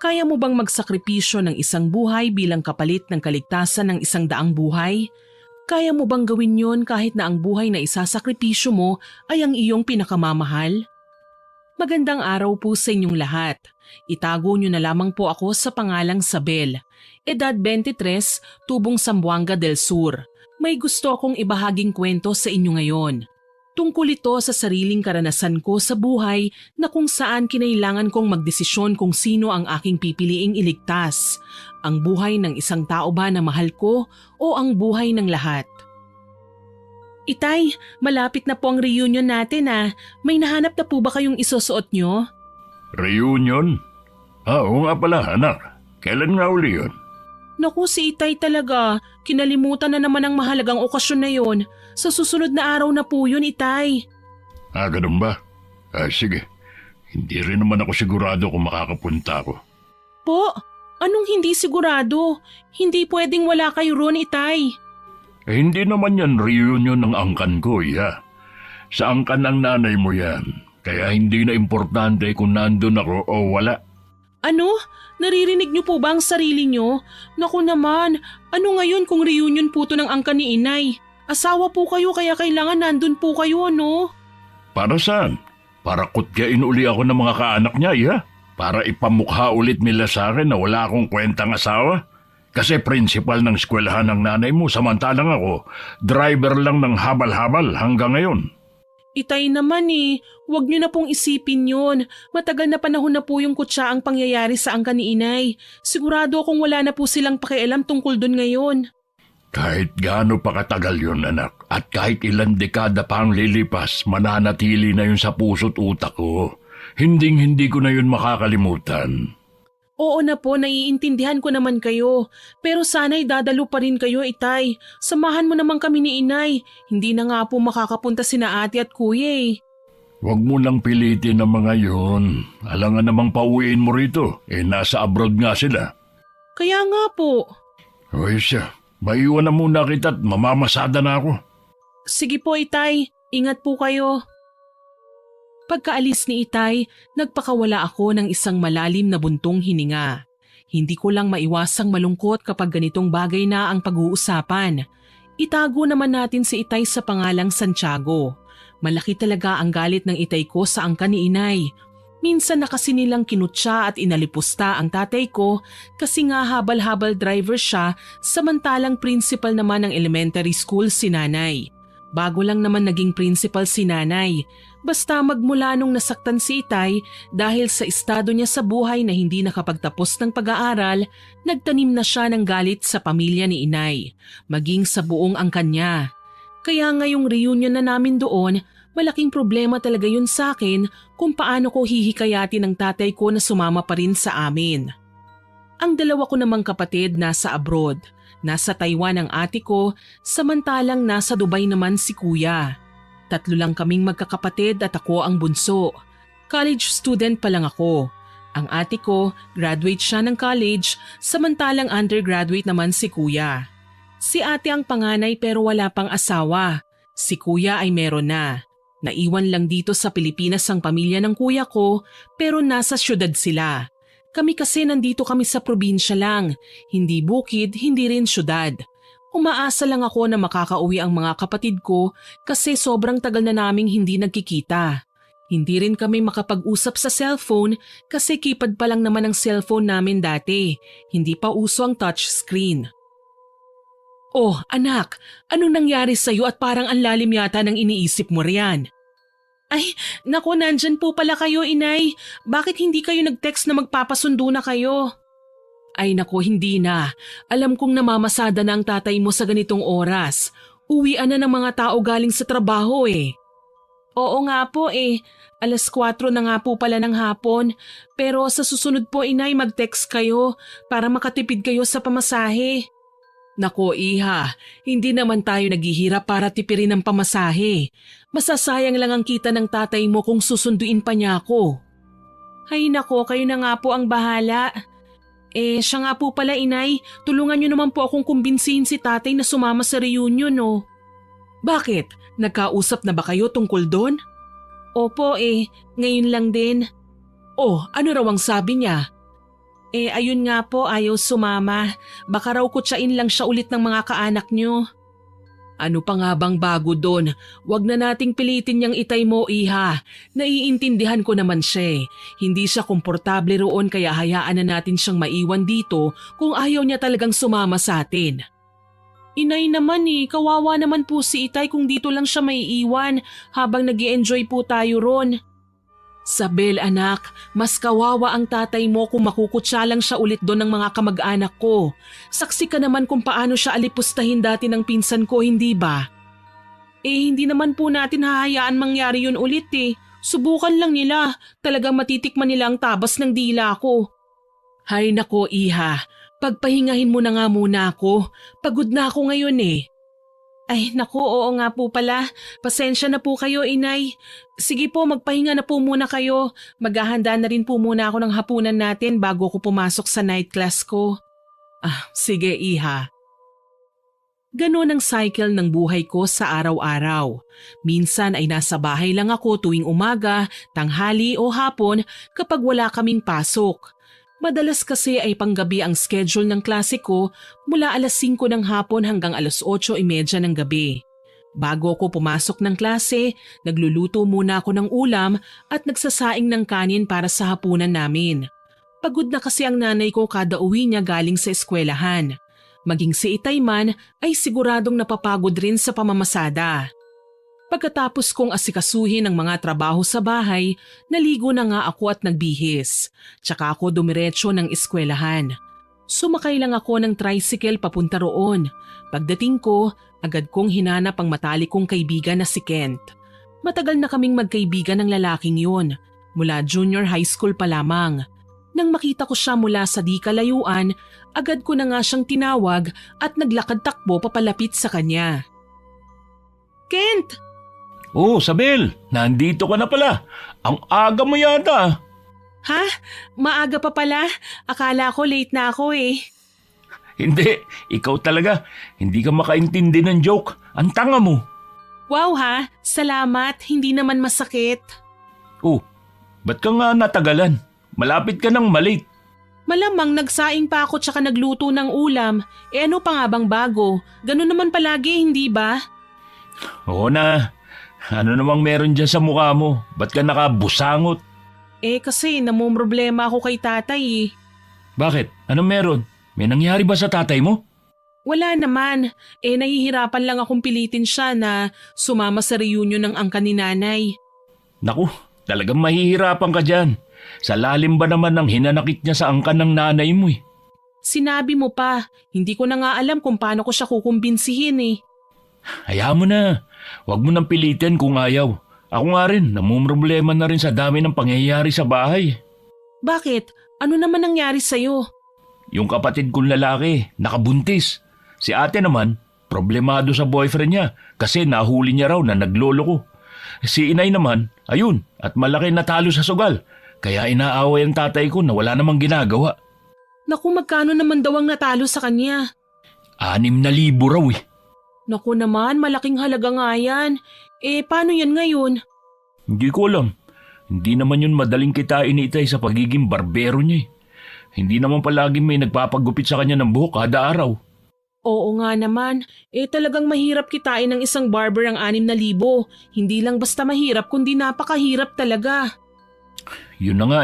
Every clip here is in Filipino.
Kaya mo bang magsakripisyo ng isang buhay bilang kapalit ng kaligtasan ng 100 buhay? Kaya mo bang gawin yon kahit na ang buhay na isasakripisyo mo ay ang iyong pinakamamahal? Magandang araw po sa inyong lahat. Itago niyo na lamang po ako sa pangalang Sabel. Edad 23, tubong Zamboanga del Sur. May gusto akong ibahaging kwento sa inyo ngayon. Tungkol ito sa sariling karanasan ko sa buhay na kung saan kinailangan kong magdesisyon kung sino ang aking pipiliing iligtas. Ang buhay ng isang tao ba na mahal ko o ang buhay ng lahat? Itay, malapit na po ang reunion natin ah. May nahanap na po ba kayong isusuot nyo? Reunion? Oo nga pala, anak. Kailan nga uli yun? Naku, si Itay talaga. Kinalimutan na naman ang mahalagang okasyon na yon. Sa susunod na araw na po yun, Itay. Ganun ba? Sige. Hindi rin naman ako sigurado kung makakapunta ako. Po? Anong hindi sigurado? Hindi pwedeng wala kayo ron, Itay. Hindi naman yan reunion ng angkan ko, iya. Sa angkan ng nanay mo yan. Kaya hindi na importante kung nandun ako o wala. Ano? Naririnig niyo po ba ang sarili niyo? Naku naman, ano ngayon kung reunion po to ng angkan ni Inay? Asawa po kayo kaya kailangan nandun po kayo, ano? Para saan? Para kutyain uli ako ng mga kaanak niya, iya? Para ipamukha ulit nila sa akin na wala akong kwentang asawa? Kasi principal ng eskwelahan ng nanay mo, samantalang ako, driver lang ng habal-habal hanggang ngayon. Itay naman huwag niyo na pong isipin yun. Matagal na panahon na po yung kutsa ang pangyayari sa angkan ni Inay. Sigurado akong wala na po silang pakialam tungkol dun ngayon. Kahit gaano pa katagal yun, anak, at kahit ilang dekada pa ang lilipas, mananatili na yun sa puso't utak ko. Hinding-hindi ko na yun makakalimutan. Oo na po, naiintindihan ko naman kayo. Pero sana'y dadalo pa rin kayo, Itay. Samahan mo naman kami ni Inay. Hindi na nga po makakapunta sina ate at kuya Huwag mo lang pilitin ang mga yun. Alangan namang pauwiin mo rito. Nasa abroad nga sila. Kaya nga po. Hoy siya, maiwan na muna kita at mamamasada na ako. Sige po, Itay. Ingat po kayo. Pagkaalis ni Itay, nagpakawala ako ng isang malalim na buntong hininga. Hindi ko lang maiwasang malungkot kapag ganitong bagay na ang pag-uusapan. Itago naman natin si Itay sa pangalang Santiago. Malaki talaga ang galit ng Itay ko sa angkan ni Inay. Minsan na kasi nilang kinutya at inalipusta ang tatay ko kasi nga habal-habal driver siya samantalang principal naman ng elementary school si nanay. Bago lang naman naging principal si nanay. Basta magmula nung nasaktan si Itay dahil sa estado niya sa buhay na hindi nakapagtapos ng pag-aaral, nagtanim na siya ng galit sa pamilya ni Inay, maging sa buong angkan niya. Kaya ngayong reunion na namin doon, malaking problema talaga yun sa akin kung paano ko hihikayatin ng tatay ko na sumama pa rin sa amin. Ang dalawa ko namang kapatid nasa abroad. Nasa Taiwan ang ate ko, samantalang nasa Dubai naman si kuya. 3 lang kaming magkakapatid at ako ang bunso. College student pa lang ako. Ang ate ko, graduate siya ng college, samantalang undergraduate naman si kuya. Si ate ang panganay pero wala pang asawa. Si kuya ay meron na. Naiwan lang dito sa Pilipinas ang pamilya ng kuya ko pero nasa syudad sila. Kami kasi nandito kami sa probinsya lang, hindi bukid, hindi rin syudad. Umaasa lang ako na makakauwi ang mga kapatid ko kasi sobrang tagal na naming hindi nagkikita. Hindi rin kami makapag-usap sa cellphone kasi keypad pa lang naman ang cellphone namin dati, hindi pa uso ang touchscreen. Oh anak, anong nangyari sa'yo at parang ang lalim yata ng iniisip mo riyan? Ay, naku, nandyan po pala kayo, Inay. Bakit hindi kayo nag-text na magpapasundo na kayo? Ay naku, hindi na. Alam kong namamasada na ang tatay mo sa ganitong oras. Uwian na ng mga tao galing sa trabaho Oo nga po 4:00 na nga po pala ng hapon. Pero sa susunod po, Inay, mag-text kayo para makatipid kayo sa pamasahe. Nako iha, hindi naman tayo naghihirap para tipirin ang pamasahe. Masasayang lang ang kita ng tatay mo kung susunduin pa niya ako. Ay nako, kayo na nga po ang bahala. Siya nga po pala, Inay, tulungan niyo naman po akong kumbinsihin si tatay na sumama sa reunion Bakit? Nagkausap na ba kayo tungkol doon? Opo ngayon lang din. Oh, ano raw ang sabi niya? Ayun nga po, ayaw sumama. Baka raw kutsain lang siya ulit ng mga kaanak niyo. Ano pa nga bang bago doon? Huwag na nating pilitin niyang itay mo, iha. Naiintindihan ko naman siya. Hindi siya komportable roon kaya hayaan na natin siyang maiwan dito kung ayaw niya talagang sumama sa atin. Inay naman kawawa naman po si itay kung dito lang siya maiiwan habang nag-i-enjoy po tayo ron. Sabel anak, mas kawawa ang tatay mo kung makukutsa lang siya ulit doon ng mga kamag-anak ko. Saksi ka naman kung paano siya alipustahin dati ng pinsan ko, hindi ba? Hindi naman po natin hahayaan mangyari yun ulit. Subukan lang nila, talagang matitikman nila ang tabas ng dila ko. Hay nako iha, pagpahingahin mo na nga muna ako. Pagod na ako ngayon Ay naku, oo nga po pala. Pasensya na po kayo, inay. Sige po, magpahinga na po muna kayo. Maghahanda na rin po muna ako ng hapunan natin bago ko pumasok sa night class ko. Sige iha. Ganon ang cycle ng buhay ko sa araw-araw. Minsan ay nasa bahay lang ako tuwing umaga, tanghali o hapon kapag wala kaming pasok. Madalas kasi ay panggabi ang schedule ng klase ko mula alas 5 ng hapon hanggang alas 8:30 ng gabi. Bago ako pumasok ng klase, nagluluto muna ako ng ulam at nagsasaing ng kanin para sa hapunan namin. Pagod na kasi ang nanay ko kada uwi niya galing sa eskwelahan. Maging si Itay man ay siguradong napapagod rin sa pamamasada. Pagkatapos kong asikasuhin ang mga trabaho sa bahay, naligo na nga ako at nagbihis. Tsaka ako dumiretso ng eskwelahan. Sumakay lang ako ng tricycle papunta roon. Pagdating ko, agad kong hinanap ang matalik kong kaibigan na si Kent. Matagal na kaming magkaibigan ng lalaking yun, mula junior high school pa lamang. Nang makita ko siya mula sa di kalayuan, agad ko na nga siyang tinawag at naglakad takbo papalapit sa kanya. Kent! Oh, Sabel, nandito ka na pala. Ang aga mo yata. Ha? Maaga pa pala? Akala ko late na ako Hindi, ikaw talaga. Hindi ka makaintindi ng joke. Ang tanga mo. Wow ha, salamat. Hindi naman masakit. Oh, ba't ka nga natagalan? Malapit ka nang malate. Malamang nagsaing pa ako tsaka nagluto ng ulam. Ano pa nga bang bago? Ganun naman palagi, hindi ba? Oo na. Ano namang meron dyan sa mukha mo? Ba't ka nakabusangot? Kasi namumroblema ako kay tatay Bakit? Anong meron? May nangyari ba sa tatay mo? Wala naman. Nahihirapan lang akong pilitin siya na sumama sa reunion ng angkan ni nanay. Naku, talagang mahihirapan ka dyan. Sa lalim ba naman ng hinanakit niya sa angkan ng nanay mo Sinabi mo pa, hindi ko na nga alam kung paano ko siya kukumbinsihin Hayaan mo na. Huwag mo nang pilitin kung ayaw. Ako nga rin, namumroblema na rin sa dami ng pangyayari sa bahay. Bakit? Ano naman nangyari sa'yo? Yung kapatid kong lalaki, nakabuntis. Si ate naman, problemado sa boyfriend niya kasi nahuli niya raw na naglolo ko. Si inay naman, ayun, at malaki natalo sa sugal. Kaya inaaway ang tatay ko na wala namang ginagawa. Naku, magkano naman daw ang natalo sa kanya? 6,000 raw Naku naman, malaking halaga nga yan. Paano yan ngayon? Hindi ko alam. Hindi naman yun madaling kitain ni Itay sa pagiging barbero niya Hindi naman palaging may nagpapagupit sa kanya ng buhok kada araw. Oo nga naman. Talagang mahirap kitain ng isang barber ang 6,000. Hindi lang basta mahirap kundi napakahirap talaga. Yun na nga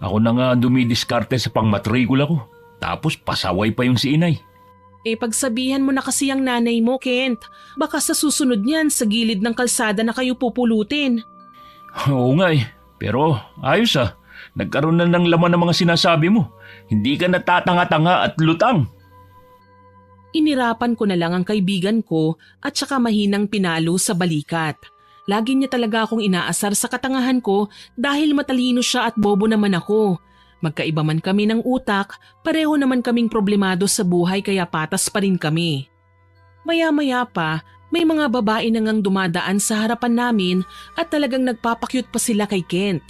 Ako na nga dumidiskarte sa pangmatrikula ko. Tapos pasaway pa yung si inay. Pagsabihan mo na kasi ang nanay mo, Kent. Baka sa susunod niyan sa gilid ng kalsada na kayo pupulutin. Oo nga Pero ayos Nagkaroon na ng laman ng mga sinasabi mo. Hindi ka natatanga-tanga at lutang. Inirapan ko na lang ang kaibigan ko at saka mahinang pinalo sa balikat. Lagi niya talaga akong inaasar sa katangahan ko dahil matalino siya at bobo naman ako. Magkaiba man kami ng utak, pareho naman kaming problemado sa buhay kaya patas pa rin kami. Maya-maya pa, may mga babae na ngang dumadaan sa harapan namin at talagang nagpapakyut pa sila kay Kent.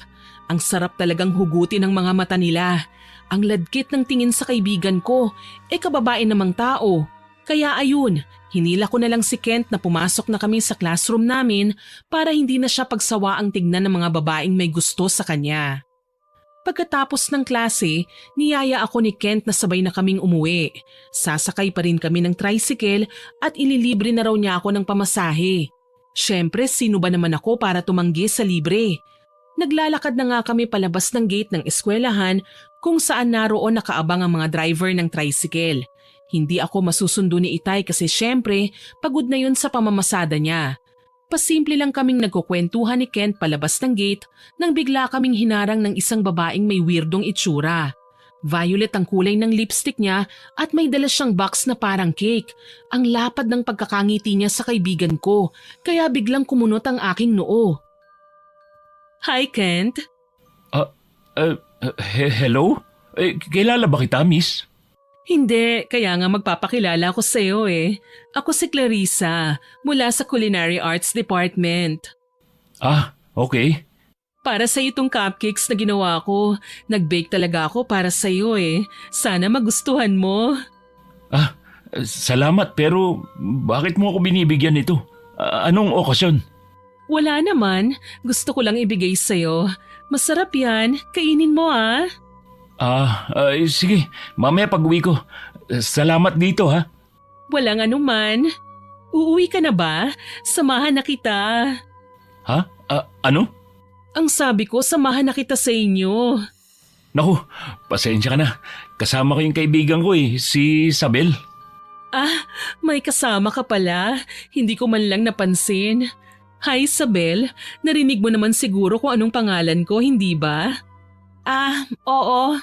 Ang sarap talagang hugutin ng mga mata nila. Ang ladkit ng tingin sa kaibigan ko, kababae namang tao. Kaya ayun, hinila ko na lang si Kent na pumasok na kami sa classroom namin para hindi na siya pagsawa ang tignan ng mga babaeng may gusto sa kanya. Pagkatapos ng klase, niyaya ako ni Kent na sabay na kaming umuwi. Sasakay pa rin kami ng tricycle at ililibre na raw niya ako ng pamasahe. Siyempre, sino ba naman ako para tumanggi sa libre? Naglalakad na nga kami palabas ng gate ng eskwelahan kung saan naroon nakaabang ang mga driver ng tricycle. Hindi ako masusundo ni Itay kasi siyempre, pagod na yun sa pamamasada niya. Pasimple lang kaming nagkukwentuhan ni Kent palabas ng gate nang bigla kaming hinarang ng isang babaeng may weirdong itsura. Violet ang kulay ng lipstick niya at may dala siyang box na parang cake. Ang lapad ng pagkakangiti niya sa kaibigan ko, kaya biglang kumunot ang aking noo. Hi, Kent. Hello? Kilala ba kita, miss? Hindi, kaya nga magpapakilala ako sa iyo eh. Ako si Clarissa, mula sa Culinary Arts Department. Ah, okay. Para sa itong cupcakes na ginawa ko, nag-bake talaga ako para sa iyo eh. Sana magustuhan mo. Salamat pero bakit mo ako binibigyan nito? Anong okasyon? Wala naman, gusto ko lang ibigay sa iyo. Masarap yan, kainin mo ah. Sige, mamaya pag-uwi ko. Salamat dito ha. Walang anuman. Uuwi ka na ba? Samahan na kita. Ha? Ano? Ang sabi ko, samahan na kita sa inyo. Naku, pasensya ka na. Kasama ko yung kaibigan ko si Isabel. May kasama ka pala. Hindi ko man lang napansin. Hi Isabel, narinig mo naman siguro kung anong pangalan ko, hindi ba? Oo.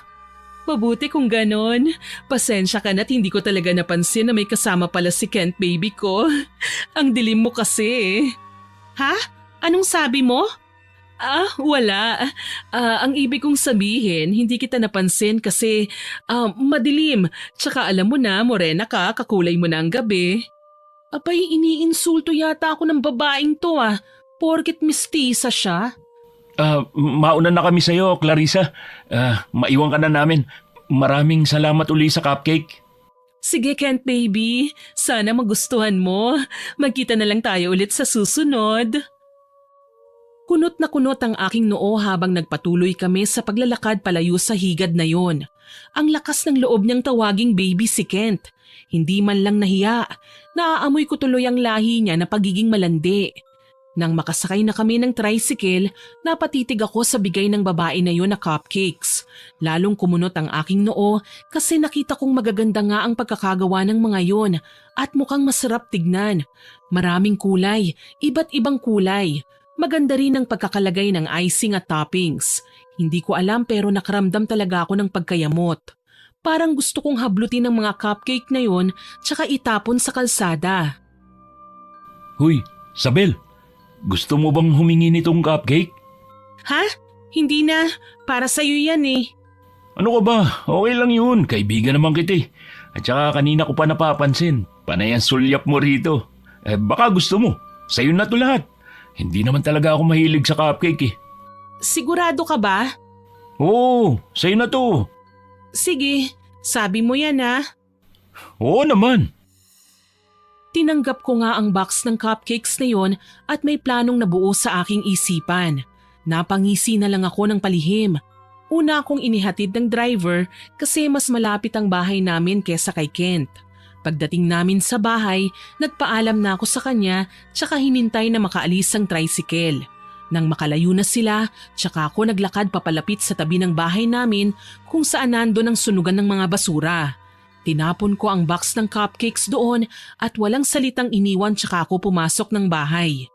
Mabuti kung ganon. Pasensya ka na't hindi ko talaga napansin na may kasama pala si Kent baby ko. Ang dilim mo kasi. Ha? Anong sabi mo? Wala. Ang ibig kong sabihin, hindi kita napansin kasi madilim. Tsaka alam mo na, morena ka, kakulay mo na ang gabi. Abay, iniinsulto yata ako ng babaeng to porket mistisa siya. Mauna na kami sa'yo, Clarissa. Maiwan ka na namin. Maraming salamat uli sa cupcake. Sige Kent baby, sana magustuhan mo. Magkita na lang tayo ulit sa susunod. Kunot na kunot ang aking noo habang nagpatuloy kami sa paglalakad palayo sa higad na yon. Ang lakas ng loob niyang tawaging baby si Kent. Hindi man lang nahiya. Naaamoy ko tuloy ang lahi niya na pagiging malandi. Nang makasakay na kami ng tricycle, napatitig ako sa bigay ng babae na yon na cupcakes. Lalong kumunot ang aking noo kasi nakita kong magaganda nga ang pagkakagawa ng mga yon at mukhang masarap tignan. Maraming kulay, iba't ibang kulay. Maganda rin ang pagkakalagay ng icing at toppings. Hindi ko alam pero nakaramdam talaga ako ng pagkayamot. Parang gusto kong hablutin ang mga cupcake na yon tsaka itapon sa kalsada. Huy, Isabel! Gusto mo bang humingi nitong cupcake? Ha? Hindi na. Para sa'yo yan eh. Ano ka ba? Okay lang yun. Kaibigan naman kita eh. At saka kanina ko pa napapansin. Panay ang sulyap mo rito. Baka gusto mo. Sa'yo na to lahat. Hindi naman talaga ako mahilig sa cupcake eh. Sigurado ka ba? Oo, sa'yo na to. Sige, sabi mo yan ha. Oo naman. Tinanggap ko nga ang box ng cupcakes na yon at may planong nabuo sa aking isipan. Napangisi na lang ako ng palihim. Una akong inihatid ng driver kasi mas malapit ang bahay namin kesa kay Kent. Pagdating namin sa bahay, nagpaalam na ako sa kanya tsaka hinintay na makaalis ang tricycle. Nang makalayo na sila, tsaka ako naglakad papalapit sa tabi ng bahay namin kung saan nandun ang sunugan ng mga basura. Tinapon ko ang box ng cupcakes doon at walang salitang iniwan tsaka ako pumasok ng bahay.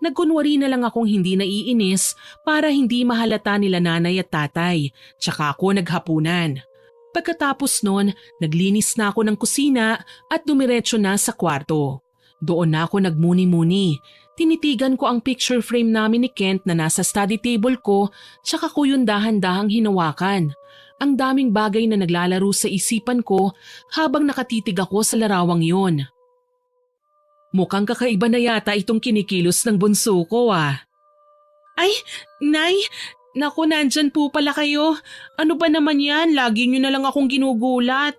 Nagkunwari na lang akong hindi naiinis para hindi mahalata nila nanay at tatay, tsaka ako naghapunan. Pagkatapos nun, naglinis na ako ng kusina at dumiretso na sa kwarto. Doon na ako nagmuni-muni. Tinitigan ko ang picture frame namin ni Kent na nasa study table ko tsaka ko yun dahan-dahang hinawakan. Ang daming bagay na naglalaro sa isipan ko habang nakatitig ako sa larawang yon. Mukhang kakaiba na yata itong kinikilos ng bunso ko Ay, Nay! Naku, nandyan po pala kayo. Ano ba naman yan? Lagi nyo na lang akong ginugulat.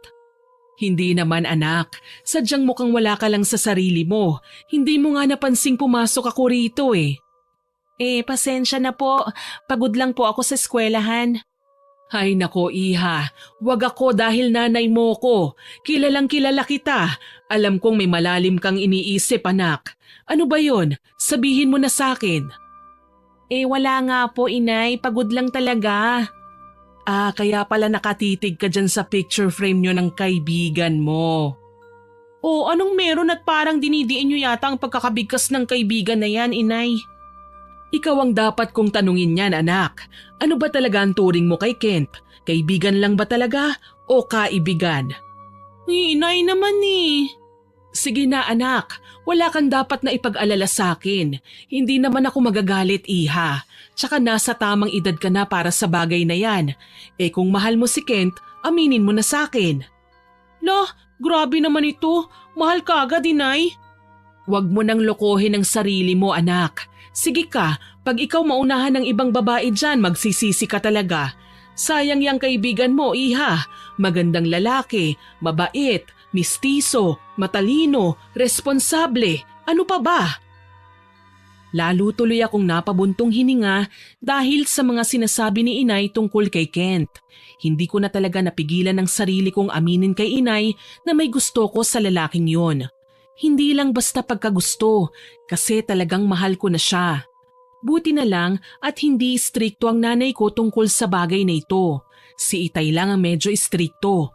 Hindi naman anak. Sadyang mukhang wala ka lang sa sarili mo. Hindi mo nga napansing pumasok ako rito eh. Pasensya na po. Pagod lang po ako sa eskwelahan. Hay nako iha, wag ako dahil nanay mo ko. Kilalang kilala kita. Alam kong may malalim kang iniisip anak. Ano ba yon? Sabihin mo na sa akin. Wala nga po inay, pagod lang talaga. Kaya pala nakatitig ka dyan sa picture frame nyo ng kaibigan mo. Anong meron at parang dinidiin nyo yata ang pagkakabigkas ng kaibigan na yan, inay? Ikaw ang dapat kong tanungin yan, anak. Ano ba talaga ang turing mo kay Kent? Kaibigan lang ba talaga o kaibigan? Inay naman eh. Sige na anak, wala kang dapat na ipag-alala sa akin. Hindi naman ako magagalit iha. Tsaka nasa tamang edad ka na para sa bagay na yan. Kung mahal mo si Kent, aminin mo na sa akin. Grabe naman ito. Mahal ka agad inay. Huwag mo nang lokohin ang sarili mo anak. Sige ka, pag ikaw maunahan ng ibang babae dyan, magsisisi ka talaga. Sayang yang kaibigan mo, iha. Magandang lalaki, mabait, mistiso, matalino, responsable. Ano pa ba? Lalo tuloy akong napabuntong hininga dahil sa mga sinasabi ni inay tungkol kay Kent. Hindi ko na talaga napigilan ang sarili kong aminin kay inay na may gusto ko sa lalaking yon. Hindi lang basta pagkagusto, kasi talagang mahal ko na siya. Buti na lang at hindi istrikto ang nanay ko tungkol sa bagay na ito. Si Itay lang ang medyo istrikto.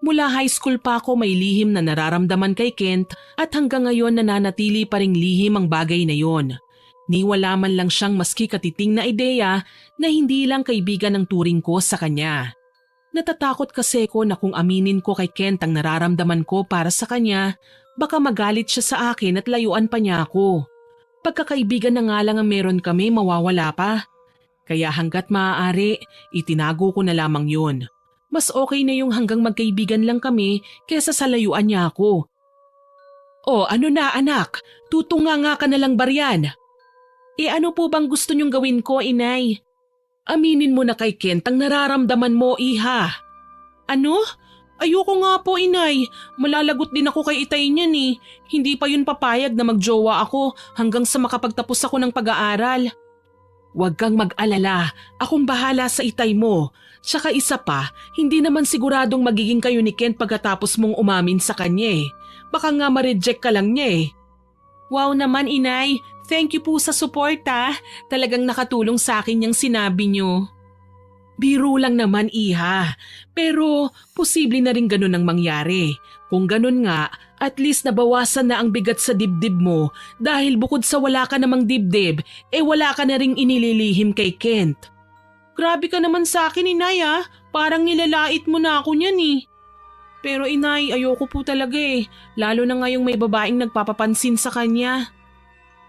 Mula high school pa ako may lihim na nararamdaman kay Kent at hanggang ngayon nananatili pa ring lihim ang bagay na yon. Niwala man lang siyang maski katiting na ideya na hindi lang kaibigan ang turing ko sa kanya. Natatakot kasi ko na kung aminin ko kay Kent ang nararamdaman ko para sa kanya, baka magalit siya sa akin at layuan pa niya ako. Pagkakaibigan na nga lang ang meron kami, mawawala pa. Kaya hanggat maaari, itinago ko na lamang yun. Mas okay na yung hanggang magkaibigan lang kami kesa sa layuan niya ako. Ano na anak? Tutunga nga ka na lang ba riyan? Ano po bang gusto niyong gawin ko, inay? Aminin mo na kay Kent ang nararamdaman mo, iha. Ano? Ayoko nga po, inay. Malalagot din ako kay Itay niyan eh. Hindi pa yun papayag na magjowa ako hanggang sa makapagtapos ako ng pag-aaral. Huwag kang mag-alala. Akong bahala sa Itay mo. Tsaka isa pa, hindi naman siguradong magiging kayo ni Kent pagkatapos mong umamin sa kanya eh. Baka nga ma-reject ka lang niya eh. Wow naman, inay. Thank you po sa support ah. Talagang nakatulong sa akin yung sinabi niyo. Biro lang naman, iha. Pero posible na rin ganun ang mangyari. Kung ganun nga, at least nabawasan na ang bigat sa dibdib mo dahil bukod sa wala ka namang dibdib, wala ka na ring inililihim kay Kent. Grabe ka naman sa akin, inay ah. Parang nilalait mo na ako niyan eh. Pero inay, ayoko po talaga eh. Lalo na ngayong may babaeng nagpapapansin sa kanya.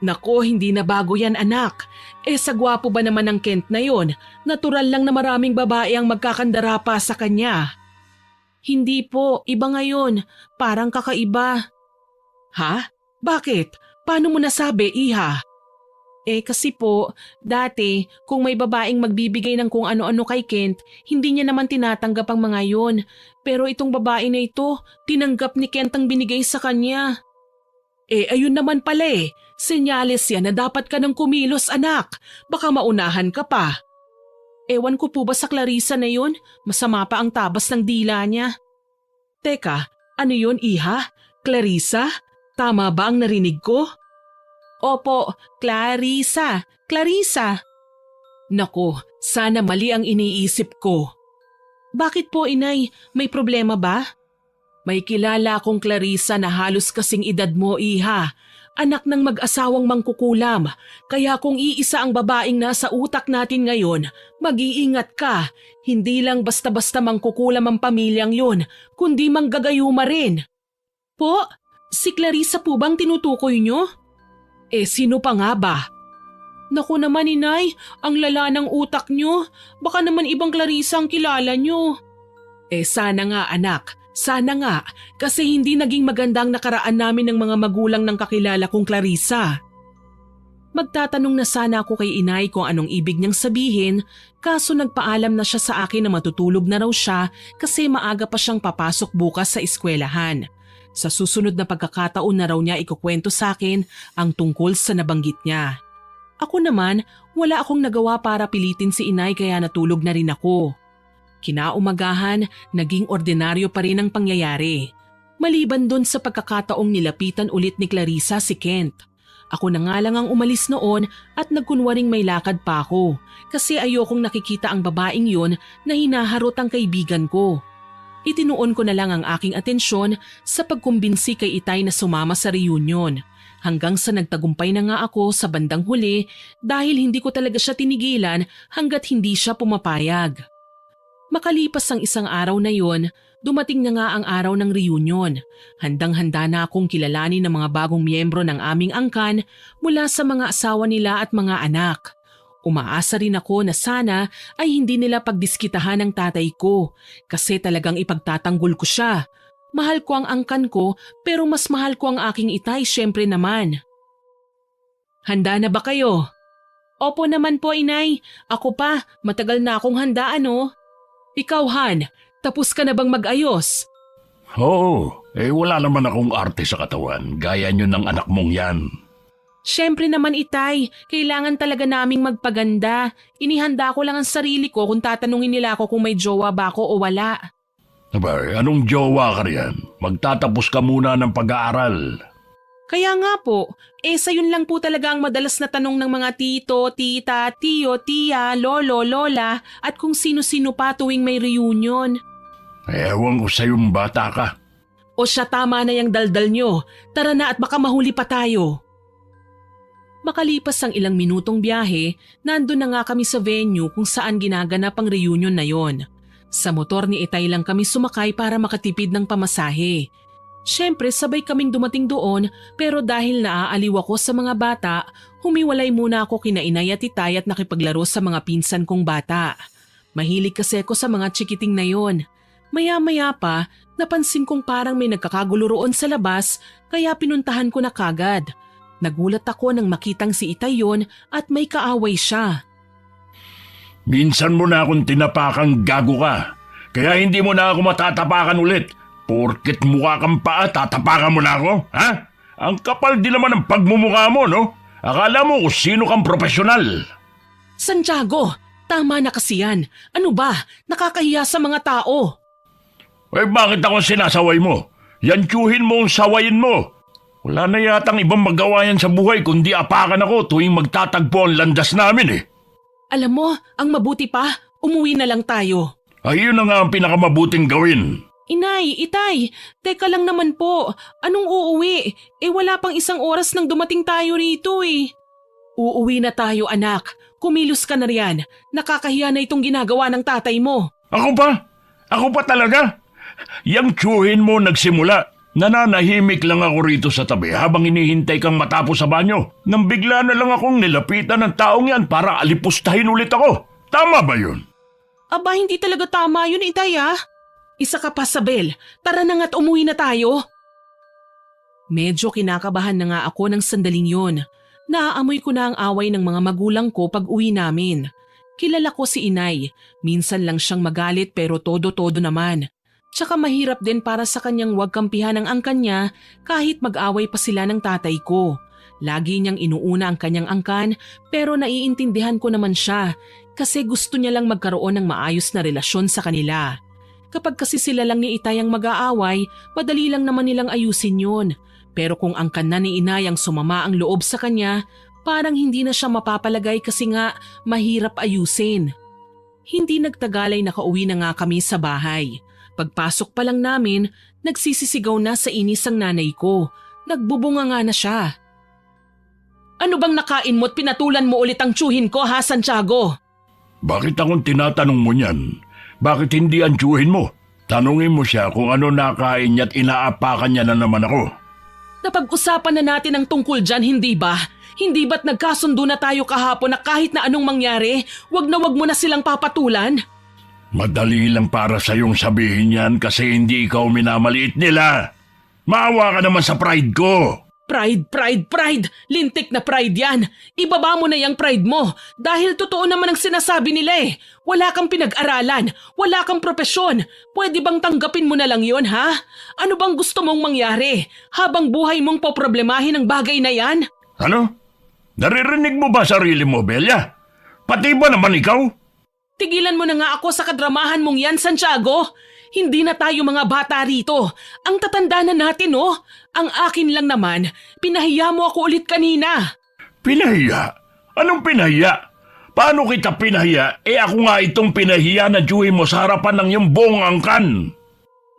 Nako, hindi na bago yan anak. Sa gwapo ba naman ng Kent na yon? Natural lang na maraming babae ang magkakandara pa sa kanya. Hindi po, iba ngayon. Parang kakaiba. Ha? Bakit? Paano mo nasabi, iha? Kasi po, dati kung may babaeng magbibigay ng kung ano-ano kay Kent, hindi niya naman tinatanggap ang mga yon. Pero itong babae na ito, tinanggap ni Kent ang binigay sa kanya. Ayun naman pala eh. Senyales yan na dapat ka nang kumilos anak. Baka maunahan ka pa. Ewan ko po ba sa Clarissa na yun? Masama pa ang tabas ng dila niya. Teka, ano yun iha? Clarissa? Tama ba ang narinig ko? Opo, Clarissa. Clarissa. Nako, sana mali ang iniisip ko. Bakit po inay? May problema ba? May kilala akong Clarissa na halos kasing edad mo, iha. Anak ng mag-asawang mangkukulam. Kaya kung iisa ang babaeng nasa utak natin ngayon, mag-iingat ka. Hindi lang basta-basta mangkukulam ang pamilyang yun, kundi manggagayuma rin. Po? Si Clarissa po bang tinutukoy nyo? Sino pa nga ba? Naku naman inay, ang lala ng utak nyo. Baka naman ibang Clarissa ang kilala nyo. Sana nga anak. Sana nga, kasi hindi naging magandang nakaraan namin ng mga magulang ng kakilala kong Clarissa. Magtatanong na sana ako kay inay kung anong ibig niyang sabihin, kaso nagpaalam na siya sa akin na matutulog na raw siya kasi maaga pa siyang papasok bukas sa eskwelahan. Sa susunod na pagkakataon na raw niya ikukwento sa akin ang tungkol sa nabanggit niya. Ako naman, wala akong nagawa para pilitin si inay kaya natulog na rin ako. Kinaumagahan, naging ordinaryo pa rin ang pangyayari. Maliban dun sa pagkakataong nilapitan ulit ni Clarissa si Kent. Ako na nga lang ang umalis noon at nagkunwaring may lakad pa ako kasi ayokong nakikita ang babaeng yun na hinaharot ang kaibigan ko. Itinuon ko na lang ang aking atensyon sa pagkumbinsi kay Itay na sumama sa reunion hanggang sa nagtagumpay na nga ako sa bandang huli dahil hindi ko talaga siya tinigilan hanggat hindi siya pumapayag. Makalipas ang isang araw na yon, dumating na nga ang araw ng reunion. Handang-handa na akong kilalanin ng mga bagong miyembro ng aming angkan mula sa mga asawa nila at mga anak. Umaasa rin ako na sana ay hindi nila pagdiskitahan ng tatay ko kasi talagang ipagtatanggol ko siya. Mahal ko ang angkan ko pero mas mahal ko ang aking Itay syempre naman. Handa na ba kayo? Opo naman po, Inay. Ako pa, matagal na akong handa ano. Ikaw, Han, tapos ka na bang mag-ayos? Oo, wala naman akong arte sa katawan, gaya nyo ng anak mong yan. Siyempre naman, Itay, kailangan talaga naming magpaganda. Inihanda ko lang ang sarili ko kung tatanungin nila ako kung may jowa ba ako o wala. Aba, anong jowa ka riyan? Magtatapos ka muna ng pag-aaral. Kaya nga po, sayon lang po talaga ang madalas na tanong ng mga tito, tita, tiyo, tiya, lolo, lola at kung sino-sino pa tuwing may reunion. Ewan ko sa'yong bata ka. O siya, tama na yung daldal nyo. Tara na at baka mahuli pa tayo. Makalipas ang ilang minutong biyahe, nandun na nga kami sa venue kung saan ginaganap ang reunion na yon. Sa motor ni Itay lang kami sumakay para makatipid ng pamasahe. Siyempre sabay kaming dumating doon pero dahil naaaliw ako sa mga bata, humiwalay muna ako kina Inay at Itay at nakipaglaro sa mga pinsan kong bata. Mahilig kasi ako sa mga chikiting na yon. Maya-maya pa, napansin kong parang may nagkakagulo roon sa labas kaya pinuntahan ko na kagad. Nagulat ako nang makitang si Itay yon at may kaaway siya. Minsan mo na akong tinapakang gago ka, kaya hindi mo na ako matatapakan ulit. Porket mukha kang paa, tatapakan mo na ako, ha? Ang kapal din naman ng pagmumukha mo, no? Akala mo kung sino kang profesional. Santiago, tama na kasi yan. Ano ba? Nakakahiya sa mga tao. Bakit ako sinasaway mo? Yan tiyuhin mo ang sawayin mo. Wala na yatang ibang magawa yan sa buhay kundi apakan ako tuwing magtatagpo ang landas namin eh. Alam mo, ang mabuti pa, umuwi na lang tayo. Ayun na nga ang pinakamabuting gawin. Inay, Itay, teka lang naman po. Anong uuwi? Wala pang isang oras nang dumating tayo rito eh. Uuwi na tayo, anak. Kumilos ka na riyan. Nakakahiya na itong ginagawa ng tatay mo. Ako pa? Ako pa talaga? Yang tiyuhin mo nagsimula. Nananahimik lang ako rito sa tabi habang hinihintay kang matapos sa banyo. Nang bigla na lang akong nilapitan ng taong yan para alipustahin ulit ako. Tama ba yun? Aba, hindi talaga tama yun, Itay ah. Isa ka pa, Sabel. Tara na nga't umuwi na tayo. Medyo kinakabahan na nga ako ng sandaling yon. Naaamoy ko na ang away ng mga magulang ko pag uwi namin. Kilala ko si Inay. Minsan lang siyang magalit pero todo-todo naman. Tsaka mahirap din para sa kanyang wag kampihan ang angkan niya kahit mag-away pa sila ng tatay ko. Lagi niyang inuuna ang kanyang angkan pero naiintindihan ko naman siya kasi gusto niya lang magkaroon ng maayos na relasyon sa kanila. Kapag kasi sila lang ni Itay ang mag-aaway, madali lang naman nilang ayusin yun. Pero kung angkan na ni Inay ang sumama ang loob sa kanya, parang hindi na siya mapapalagay kasi nga mahirap ayusin. Hindi nagtagal ay nakauwi na nga kami sa bahay. Pagpasok pa lang namin, nagsisisigaw na sa inis ang nanay ko. Nagbubunga nga na siya. Ano bang nakain mo at pinatulan mo ulit ang tiyuhin ko ha, Santiago? Bakit akong tinatanong mo niyan? Bakit hindi ang tiyuhin mo? Tanungin mo siya kung ano nakain niya at inaapakan niya na naman ako. Napag-usapan na natin ang tungkol dyan, hindi ba? Hindi ba't nagkasundo na tayo kahapon na kahit na anong mangyari, wag na wag mo na silang papatulan? Madali lang para sa iyong sabihin yan kasi hindi ikaw minamaliit nila. Maawa ka naman sa pride ko. Pride! Lintik na pride yan! Ibaba mo na yung pride mo dahil totoo naman ang sinasabi nila eh. Wala kang pinag-aralan, wala kang propesyon. Pwede bang tanggapin mo na lang yon ha? Ano bang gusto mong mangyari habang buhay mong poproblemahin ang bagay na yan? Ano? Naririnig mo ba sarili mo, Belia? Pati ba naman ikaw? Tigilan mo na nga ako sa kadramahan mong yan, Santiago. Hindi na tayo mga bata rito. Ang tatanda na natin, oh. Ang akin lang naman, pinahiya mo ako ulit kanina. Pinahiya? Anong pinahiya? Paano kita pinahiya? Ako nga itong pinahiya na Dewey mo sa harapan ng iyong buong angkan.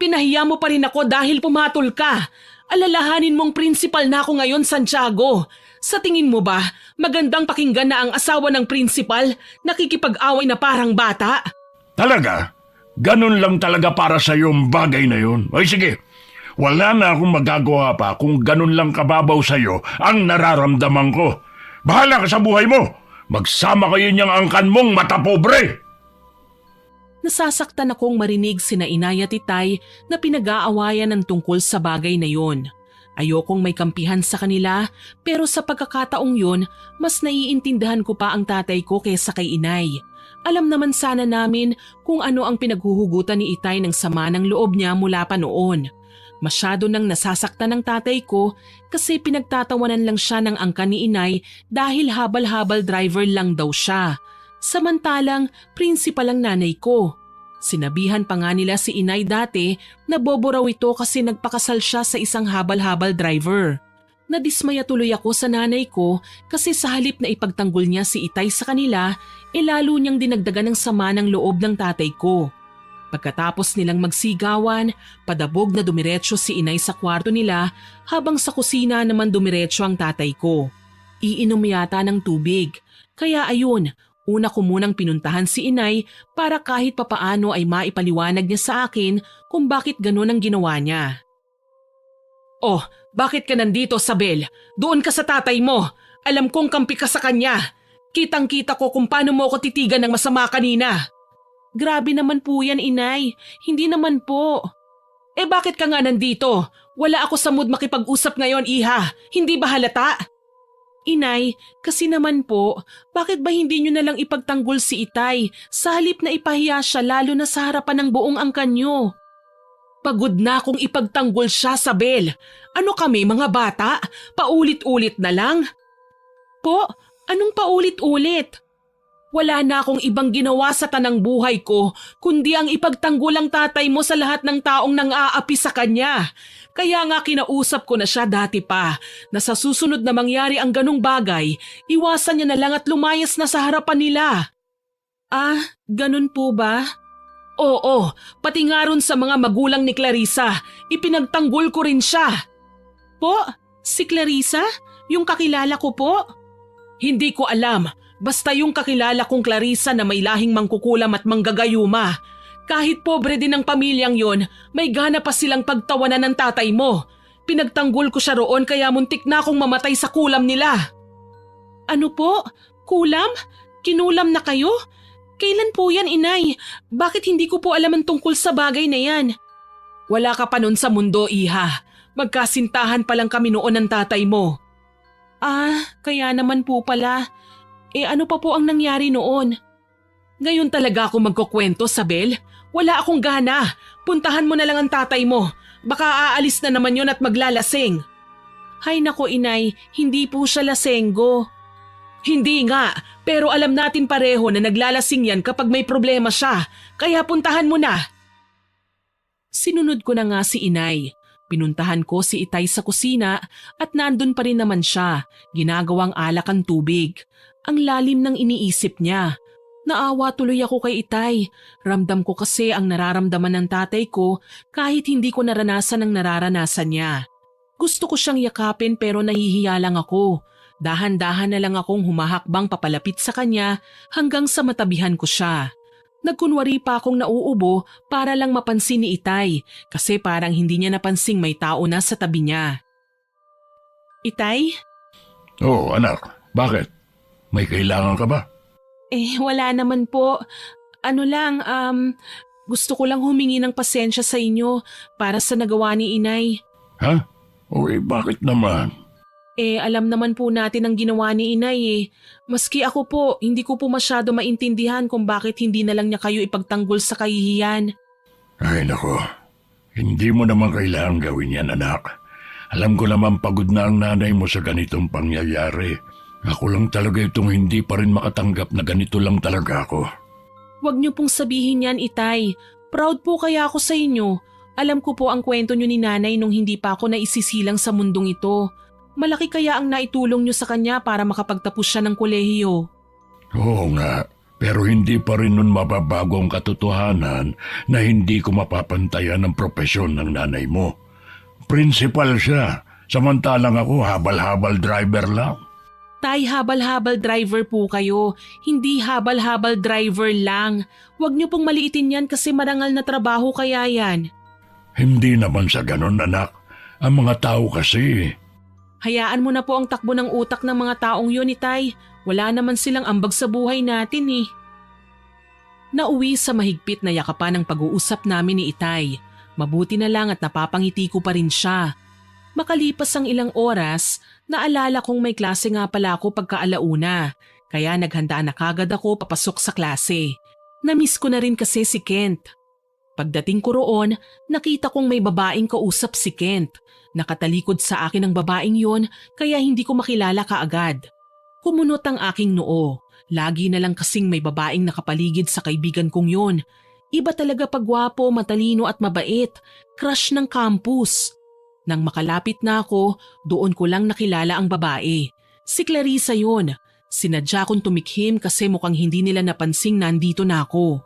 Pinahiya mo pa rin ako dahil pumatol ka. Alalahanin mong prinsipal na ako ngayon, Santiago. Sa tingin mo ba, magandang pakinggan na ang asawa ng prinsipal nakikipag-away na parang bata? Talaga? Ganun lang talaga para sa iyong bagay na yun? Ay sige, wala na akong magagawa pa kung ganun lang kababaw sa iyo ang nararamdaman ko. Bahala ka sa buhay mo. Magsama kayo niyang angkan mong matapobre. Nasasaktan akong marinig sina Inay at Itay na pinag-aawayan ng tungkol sa bagay na yun. Ayokong may kampihan sa kanila pero sa pagkakataong yun, mas naiintindihan ko pa ang tatay ko kaysa kay Inay. Alam naman sana namin kung ano ang pinaghuhugutan ni Itay ng sama ng loob niya mula pa noon. Masyado nang nasasaktan ng tatay ko kasi pinagtatawanan lang siya ng angkan ni Inay dahil habal-habal driver lang daw siya. Samantalang prinsipal ang nanay ko. Sinabihan pa nga nila si Inay dati na bobo raw ito kasi nagpakasal siya sa isang habal-habal driver. Nadismaya tuloy ako sa nanay ko kasi sa halip na ipagtanggol niya si Itay sa kanila, lalo niyang dinagdagan ng sama ng loob ng tatay ko. Pagkatapos nilang magsigawan, padabog na dumiretso si Inay sa kwarto nila habang sa kusina naman dumiretso ang tatay ko. Iinom yata ng tubig. Kaya ayun, una ko munang pinuntahan si Inay para kahit papaano ay maipaliwanag niya sa akin kung bakit ganun ang ginawa niya. Oh, bakit ka nandito, Sabel? Doon ka sa tatay mo. Alam kong kampi ka sa kanya. Kitang-kita ko kung paano mo ako titigan ng masama kanina. Grabe naman po yan, Inay. Hindi naman po. Bakit ka nga nandito? Wala ako sa mood makipag-usap ngayon, Iha. Hindi ba halata? Inay, kasi naman po, bakit ba hindi nyo nalang ipagtanggol si Itay sa halip na ipahiya siya lalo na sa harapan ng buong angkan nyo? Pagod na akong ipagtanggol siya, Sabel. Ano kami, mga bata? Paulit-ulit na lang? Po, anong paulit-ulit? Wala na akong ibang ginawa sa tanang buhay ko kundi ang ipagtanggol ang tatay mo sa lahat ng taong nang-aapi sa kanya. Kaya nga kinausap ko na siya dati pa na sa susunod na mangyari ang ganong bagay, iwasan niya na lang at lumayas na sa harapan nila. Ah, ganun po ba? Oo, pati nga ron sa mga magulang ni Clarissa, ipinagtanggol ko rin siya. Po, si Clarissa? Yung kakilala ko po? Hindi ko alam. Basta yung kakilala kong Clarissa na may lahing mangkukulam at manggagayuma. Kahit pobre din ang pamilyang yon, may gana pa silang pagtawanan ng tatay mo. Pinagtanggol ko siya roon kaya muntik na akong mamatay sa kulam nila. Ano po? Kulam? Kinulam na kayo? Kailan po yan, Inay? Bakit hindi ko po alam ang tungkol sa bagay na yan? Wala ka pa nun sa mundo, Iha. Magkasintahan pa lang kami noon ng tatay mo. Ah, kaya naman po pala. Ano pa po ang nangyari noon? Ngayon talaga ako magkukwento, Sabel. Wala akong gana. Puntahan mo na lang ang tatay mo. Baka aalis na naman yon at maglalasing. Hay nako, Inay, hindi po siya lasenggo. Hindi nga, pero alam natin pareho na naglalasing yan kapag may problema siya. Kaya puntahan mo na. Sinunod ko na nga si Inay. Pinuntahan ko si Itay sa kusina at nandun pa rin naman siya, ginagawang alak ang tubig. Ang lalim ng iniisip niya. Naawa tuloy ako kay Itay. Ramdam ko kasi ang nararamdaman ng tatay ko kahit hindi ko naranasan ang nararanasan niya. Gusto ko siyang yakapin pero nahihiya lang ako. Dahan-dahan na lang akong humahakbang papalapit sa kanya hanggang sa matabihan ko siya. Nagkunwari pa akong nauubo para lang mapansin ni Itay kasi parang hindi niya napansing may tao na sa tabi niya. Itay? Oo, anak. Bakit? May kailangan ka ba? Wala naman po. Gusto ko lang humingi ng pasensya sa inyo para sa nagawa ni Inay. Ha? Bakit naman? Alam naman po natin ang ginawa ni Inay. Maski ako po, hindi ko po masyado maintindihan kung bakit hindi na lang niya kayo ipagtanggol sa kahihiyan. Ay nako, hindi mo naman kailangan gawin yan, anak. Alam ko naman pagod na ang nanay mo sa ganitong pangyayari. Ako lang talaga itong hindi pa rin makatanggap na ganito lang talaga ako. Huwag niyo pong sabihin yan, Itay. Proud po kaya ako sa inyo. Alam ko po ang kwento niyo ni nanay nung hindi pa ako naisisilang sa mundong ito. Malaki kaya ang naitulong niyo sa kanya para makapagtapos siya ng kolehiyo. Oo nga, pero hindi pa rin nun mababago ang katotohanan na hindi ko mapapantayan ang propesyon ng nanay mo. Principal siya, samantalang ako habal-habal driver lang. Tay, habal-habal driver po kayo. Hindi habal-habal driver lang. Huwag niyo pong maliitin yan kasi marangal na trabaho kaya yan. Hindi naman sa ganon, anak. Ang mga tao kasi... Hayaan mo na po ang takbo ng utak ng mga taong yun, Itay. Wala naman silang ambag sa buhay natin eh. Nauwi sa mahigpit na yakapan ng pag-uusap namin ni Itay. Mabuti na lang at napapangiti ko pa rin siya. Makalipas ang ilang oras, naalala kong may klase nga pala ako pagka-alauna. Kaya naghanda na kagad ako papasok sa klase. Namiss ko na rin kasi si Kent. Pagdating ko roon, nakita kong may babaeng kausap si Kent. Nakatalikod sa akin ang babaeng yon kaya hindi ko makilala kaagad. Kumunot ang aking noo. Lagi na lang kasing may babaeng nakapaligid sa kaibigan kong yon. Iba talaga pagwapo, matalino at mabait. Crush ng campus. Nang makalapit na ako, doon ko lang nakilala ang babae. Si Clarissa yon. Sinadya kong tumikhim kasi mukhang hindi nila napansing nandito na ako.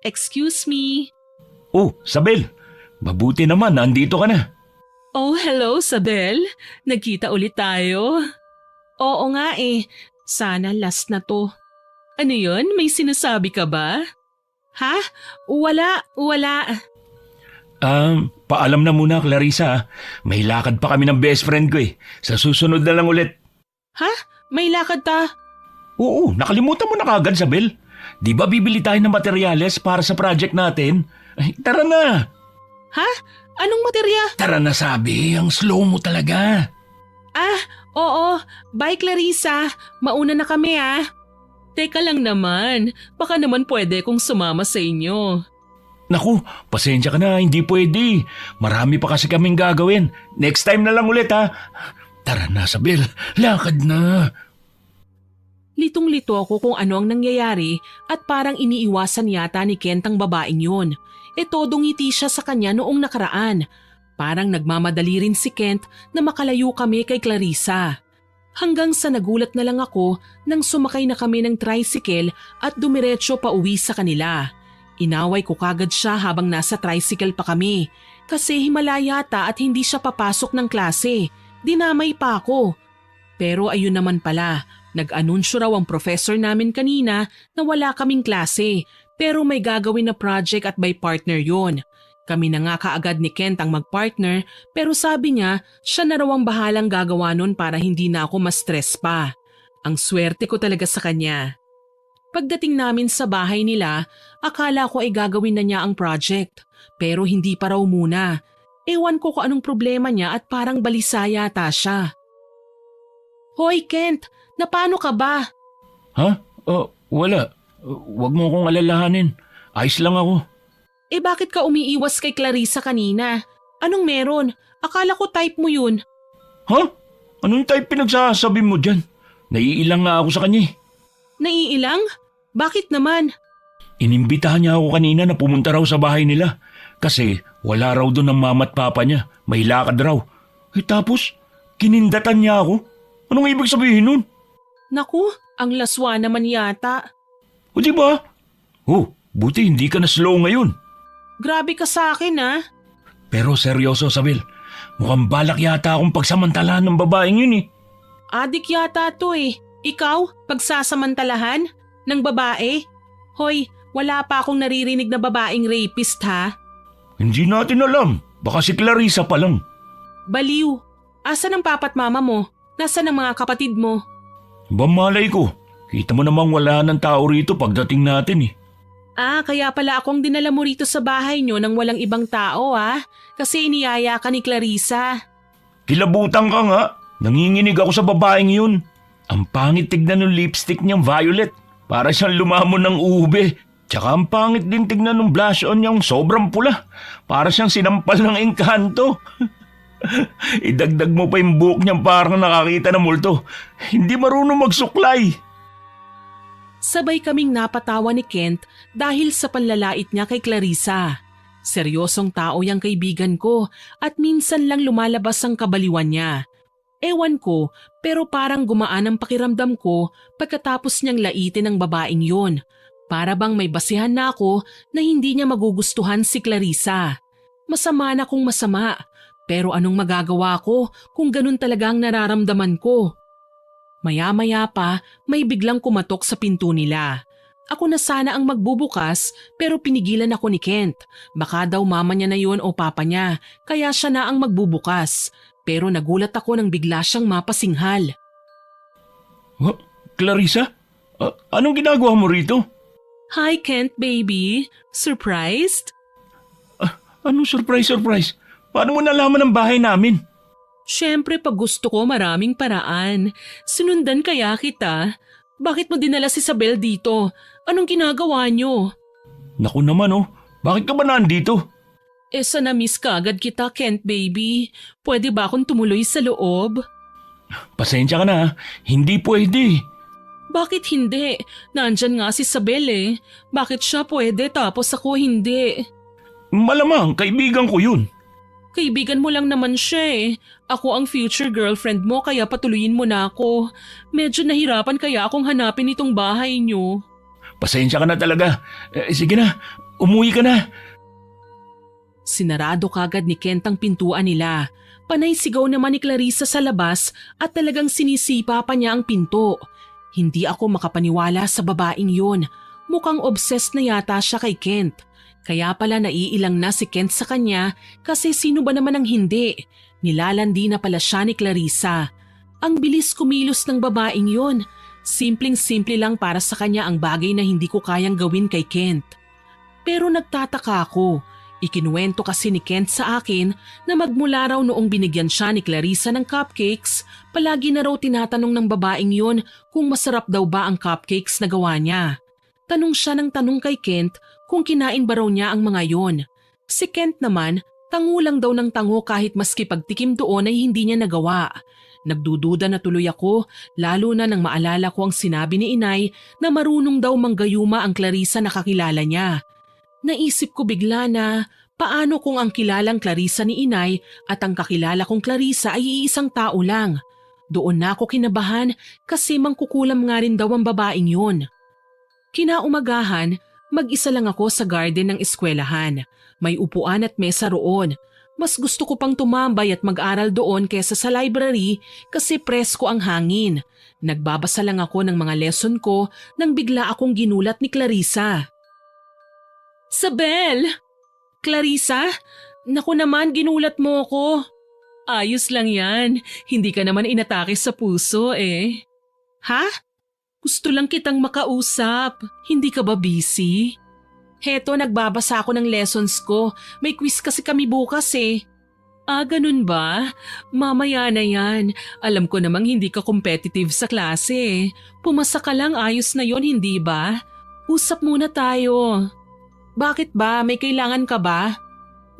Excuse me. Oh, Sabel! Mabuti naman, nandito ka na. Oh, hello, Sabel. Nagkita ulit tayo. Oo nga eh. Sana last na to. Ano yun? May sinasabi ka ba? Ha? Wala. Paalam na muna, Clarissa. May lakad pa kami ng best friend ko eh. Sa susunod na lang ulit. Ha? May lakad ta? Oo, nakalimutan mo na kagad, Sabel. Di ba bibili tayo ng materyales para sa project natin? Ay, tara na! Ha? Anong materya? Tara na, sabi. Ang slow mo talaga. Ah, oo. Bye, Clarissa. Mauna na kami ah. Teka lang naman. Baka naman pwede kong sumama sa inyo. Naku, pasensya ka na. Hindi pwede. Marami pa kasi kaming gagawin. Next time na lang ulit, ha? Tara na, Sabel. Lakad na. Litong-lito ako kung ano ang nangyayari at parang iniiwasan yata ni Kent ang babaeng yun. Todong ngiti siya sa kanya noong nakaraan. Parang nagmamadali rin si Kent na makalayo kami kay Clarissa. Hanggang sa nagulat na lang ako nang sumakay na kami ng tricycle at dumiretso pa uwi sa kanila. Inaway ko kagad siya habang nasa tricycle pa kami kasi himala yata at hindi siya papasok ng klase. Dinamay pa ako. Pero ayun naman pala, nag-anunsyo raw ang professor namin kanina na wala kaming klase. Pero may gagawin na project at by partner yon. Kami na nga kaagad ni Kent ang magpartner pero sabi niya siya na raw ang bahalang gagawa nun para hindi na ako ma-stress pa. Ang swerte ko talaga sa kanya. Pagdating namin sa bahay nila, akala ko ay gagawin na niya ang project. Pero hindi pa raw muna. Ewan ko kung anong problema niya at parang balisa yata siya. Hoy Kent, napano ka ba? Ha? Wala. Huwag mo akong alalahanin. Ayos lang ako. Bakit ka umiiwas kay Clarissa kanina? Anong meron? Akala ko type mo yun. Ha? Anong type pinagsasabi mo dyan? Naiilang nga ako sa kanya eh. Naiilang? Bakit naman? Inimbitahan niya ako kanina na pumunta raw sa bahay nila. Kasi wala raw doon ang mama at papa niya. May lakad raw. Tapos, kinindatan niya ako. Anong ibig sabihin nun? Naku, ang laswa naman yata. O diba? Buti hindi ka na slow ngayon. Grabe ka sa akin ah. Pero seryoso, Sabel. Mukhang balak yata akong pagsamantalahan ng babaeng yun eh. Adik yata to eh. Ikaw, pagsasamantalahan? Ng babae? Hoy, wala pa akong naririnig na babaeng rapist ha? Hindi natin alam. Baka si Clarissa pa lang. Baliw. Asan ang papa't mama mo? Nasaan ang mga kapatid mo? Bamalay ko. Kita mo namang wala ng tao rito pagdating natin eh. Kaya pala akong dinala mo rito sa bahay nyo nang walang ibang tao Kasi iniyaya ka ni Clarissa. Kilabutan ka nga. Nanginginig ako sa babaeng yun. Ang pangit tignan ng lipstick niyang violet. Para siyang lumamon ng ube. Tsaka ang pangit din tignan ng blush on niyang sobrang pula. Para siyang sinampal ng engkanto. Idagdag mo pa yung buhok niyang parang nakakita ng multo. Hindi marunong magsuklay. Sabay kaming napatawa ni Kent dahil sa panlalait niya kay Clarissa. Seryosong tao yang kaibigan ko at minsan lang lumalabas ang kabaliwan niya. Ewan ko, pero parang gumaan ang pakiramdam ko pagkatapos niyang laitin ang babaeng yun. Para bang may basihan na ako na hindi niya magugustuhan si Clarissa. Masama na kung masama, pero anong magagawa ko kung ganun talaga ang nararamdaman ko? Maya-maya pa, may biglang kumatok sa pinto nila. Ako na sana ang magbubukas pero pinigilan ako ni Kent. Baka daw mama niya na yun o papa niya, kaya siya na ang magbubukas. Pero nagulat ako nang bigla siyang mapasinghal. Clarissa? Anong ginagawa mo rito? Hi Kent baby, surprised? Anong surprise? Paano mo nalaman ang bahay namin? Siyempre pag gusto ko maraming paraan. Sinundan kaya kita. Bakit mo dinala si Isabel dito? Anong ginagawa niyo? Naku naman bakit ka ba nandito? Na-miss ka agad kita Kent baby. Pwede ba akong tumuloy sa loob? Pasensya ka na, hindi pwede. Bakit hindi? Nandyan nga si Isabel eh. Bakit siya pwede tapos ako hindi? Malamang, kaibigan ko yun. Kaibigan mo lang naman siya eh. Ako ang future girlfriend mo kaya patuloyin mo na ako. Medyo nahirapan kaya akong hanapin itong bahay niyo. Pasensya ka na talaga. Sige na, umuwi ka na. Sinarado kagad ni Kent ang pintuan nila. Panay sigaw naman ni Clarissa sa labas at talagang sinisipa pa niya ang pinto. Hindi ako makapaniwala sa babaeng yun. Mukhang obsessed na yata siya kay Kent. Kaya pala naiilang na si Kent sa kanya kasi sino ba naman ang hindi? Nilalandi na pala siya ni Clarissa. Ang bilis kumilos ng babaeng yun. Simpleng-simple lang para sa kanya ang bagay na hindi ko kayang gawin kay Kent. Pero nagtataka ako. Ikinuwento kasi ni Kent sa akin na magmula raw noong binigyan siya ni Clarissa ng cupcakes, palagi na raw tinatanong ng babaeng yun kung masarap daw ba ang cupcakes na gawa niya. Tanong siya ng tanong kay Kent kung kinain ba raw niya ang mga yon. Si Kent naman, tango lang daw ng tango kahit maski pagtikim doon ay hindi niya nagawa. Nagdududa na tuloy ako, lalo na nang maalala ko ang sinabi ni Inay na marunong daw manggayuma ang Clarissa na kakilala niya. Naisip ko bigla na paano kung ang kilalang Clarissa ni Inay at ang kakilala kong Clarissa ay iisang tao lang. Doon na ako kinabahan kasi mangkukulam nga rin daw ang babaeng yun. Kinaumagahan, mag-isa lang ako sa garden ng eskwelahan. May upuan at mesa roon. Mas gusto ko pang tumambay at mag-aral doon kesa sa library kasi presko ang hangin. Nagbabasa lang ako ng mga lesson ko nang bigla akong ginulat ni Clarissa. Sabel! Clarissa? Naku naman, ginulat mo ko. Ayos lang yan. Hindi ka naman inatake sa puso eh. Ha? Gusto lang kitang makausap. Hindi ka ba busy? Heto, nagbabasa ako ng lessons ko. May quiz kasi kami bukas eh. Ganun ba? Mamaya na yan. Alam ko namang hindi ka competitive sa klase eh. Pumasa ka lang, ayos na yon, hindi ba? Usap muna tayo. Bakit ba? May kailangan ka ba?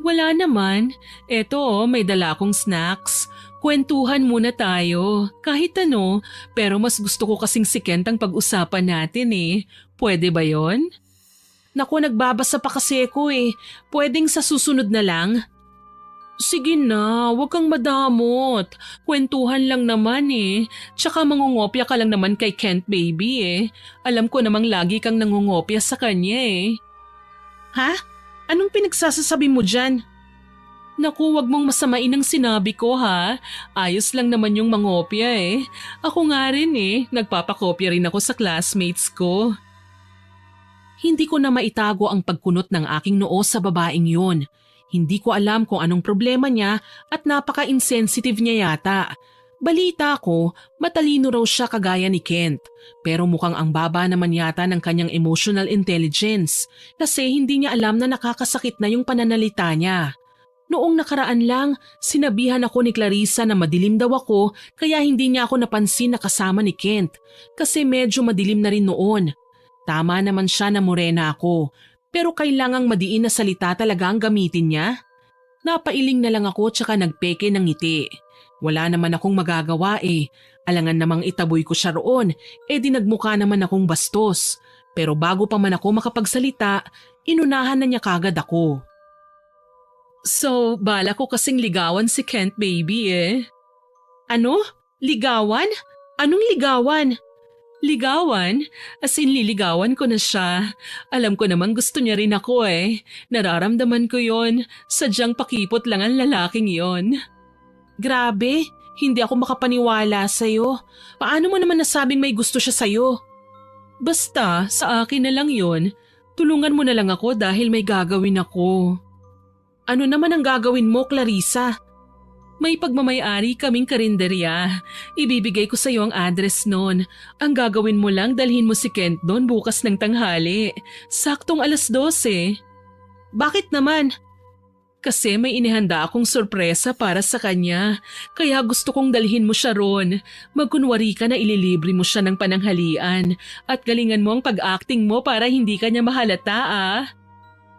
Wala naman. Eto, may dala akong snacks. Kwentuhan muna tayo. Kahit ano, pero mas gusto ko kasing si Kent ang pag-usapan natin eh. Pwede ba yon? Naku, nagbabasa pa kasi ako eh. Pwedeng sa susunod na lang? Sige na, huwag kang madamot. Kwentuhan lang naman eh. Tsaka mangungopya ka lang naman kay Kent baby eh. Alam ko namang lagi kang nangungopya sa kanya eh. Ha? Anong pinagsasasabi mo dyan? Naku, wag mong masamain ang sinabi ko ha. Ayos lang naman yung mangopya eh. Ako nga rin eh, nagpapakopya rin ako sa classmates ko. Hindi ko na maitago ang pagkunot ng aking noo sa babaeng yun. Hindi ko alam kung anong problema niya at napaka-insensitive niya yata. Balita ko, matalino raw siya kagaya ni Kent. Pero mukhang ang baba naman yata ng kanyang emotional intelligence kasi hindi niya alam na nakakasakit na yung pananalita niya. Noong nakaraan lang, sinabihan ako ni Clarissa na madilim daw ako kaya hindi niya ako napansin na kasama ni Kent kasi medyo madilim na rin noon. Tama naman siya na morena ako pero kailangang madiin na salita talaga ang gamitin niya. Napailing na lang ako tsaka nagpeke ng ngiti. Wala naman akong magagawa eh. Alangan namang itaboy ko siya roon, di nagmukha naman akong bastos. Pero bago pa man ako makapagsalita, inunahan na niya kagad ako. So, bala ko kasing ligawan si Kent, baby eh. Ano? Ligawan? Anong ligawan? Ligawan? As in liligawan ko na siya. Alam ko naman gusto niya rin ako eh. Nararamdaman ko yon. Sadyang pakipot lang ang lalaking yon. Grabe, hindi ako makapaniwala sa'yo. Paano mo naman nasabing may gusto siya sa'yo? Basta, sa akin na lang yon. Tulungan mo na lang ako dahil may gagawin ako. Ano naman ang gagawin mo, Clarissa? May pagmamayari kaming karinderya. Ibibigay ko sa iyo ang address nun. Ang gagawin mo lang dalhin mo si Kent doon bukas ng tanghali. Saktong 12:00. Bakit naman? Kasi may inihanda akong sorpresa para sa kanya. Kaya gusto kong dalhin mo siya ron. Magkunwari ka na ililibre mo siya ng pananghalian. At galingan mo ang pag-acting mo para hindi ka niya mahalata ah.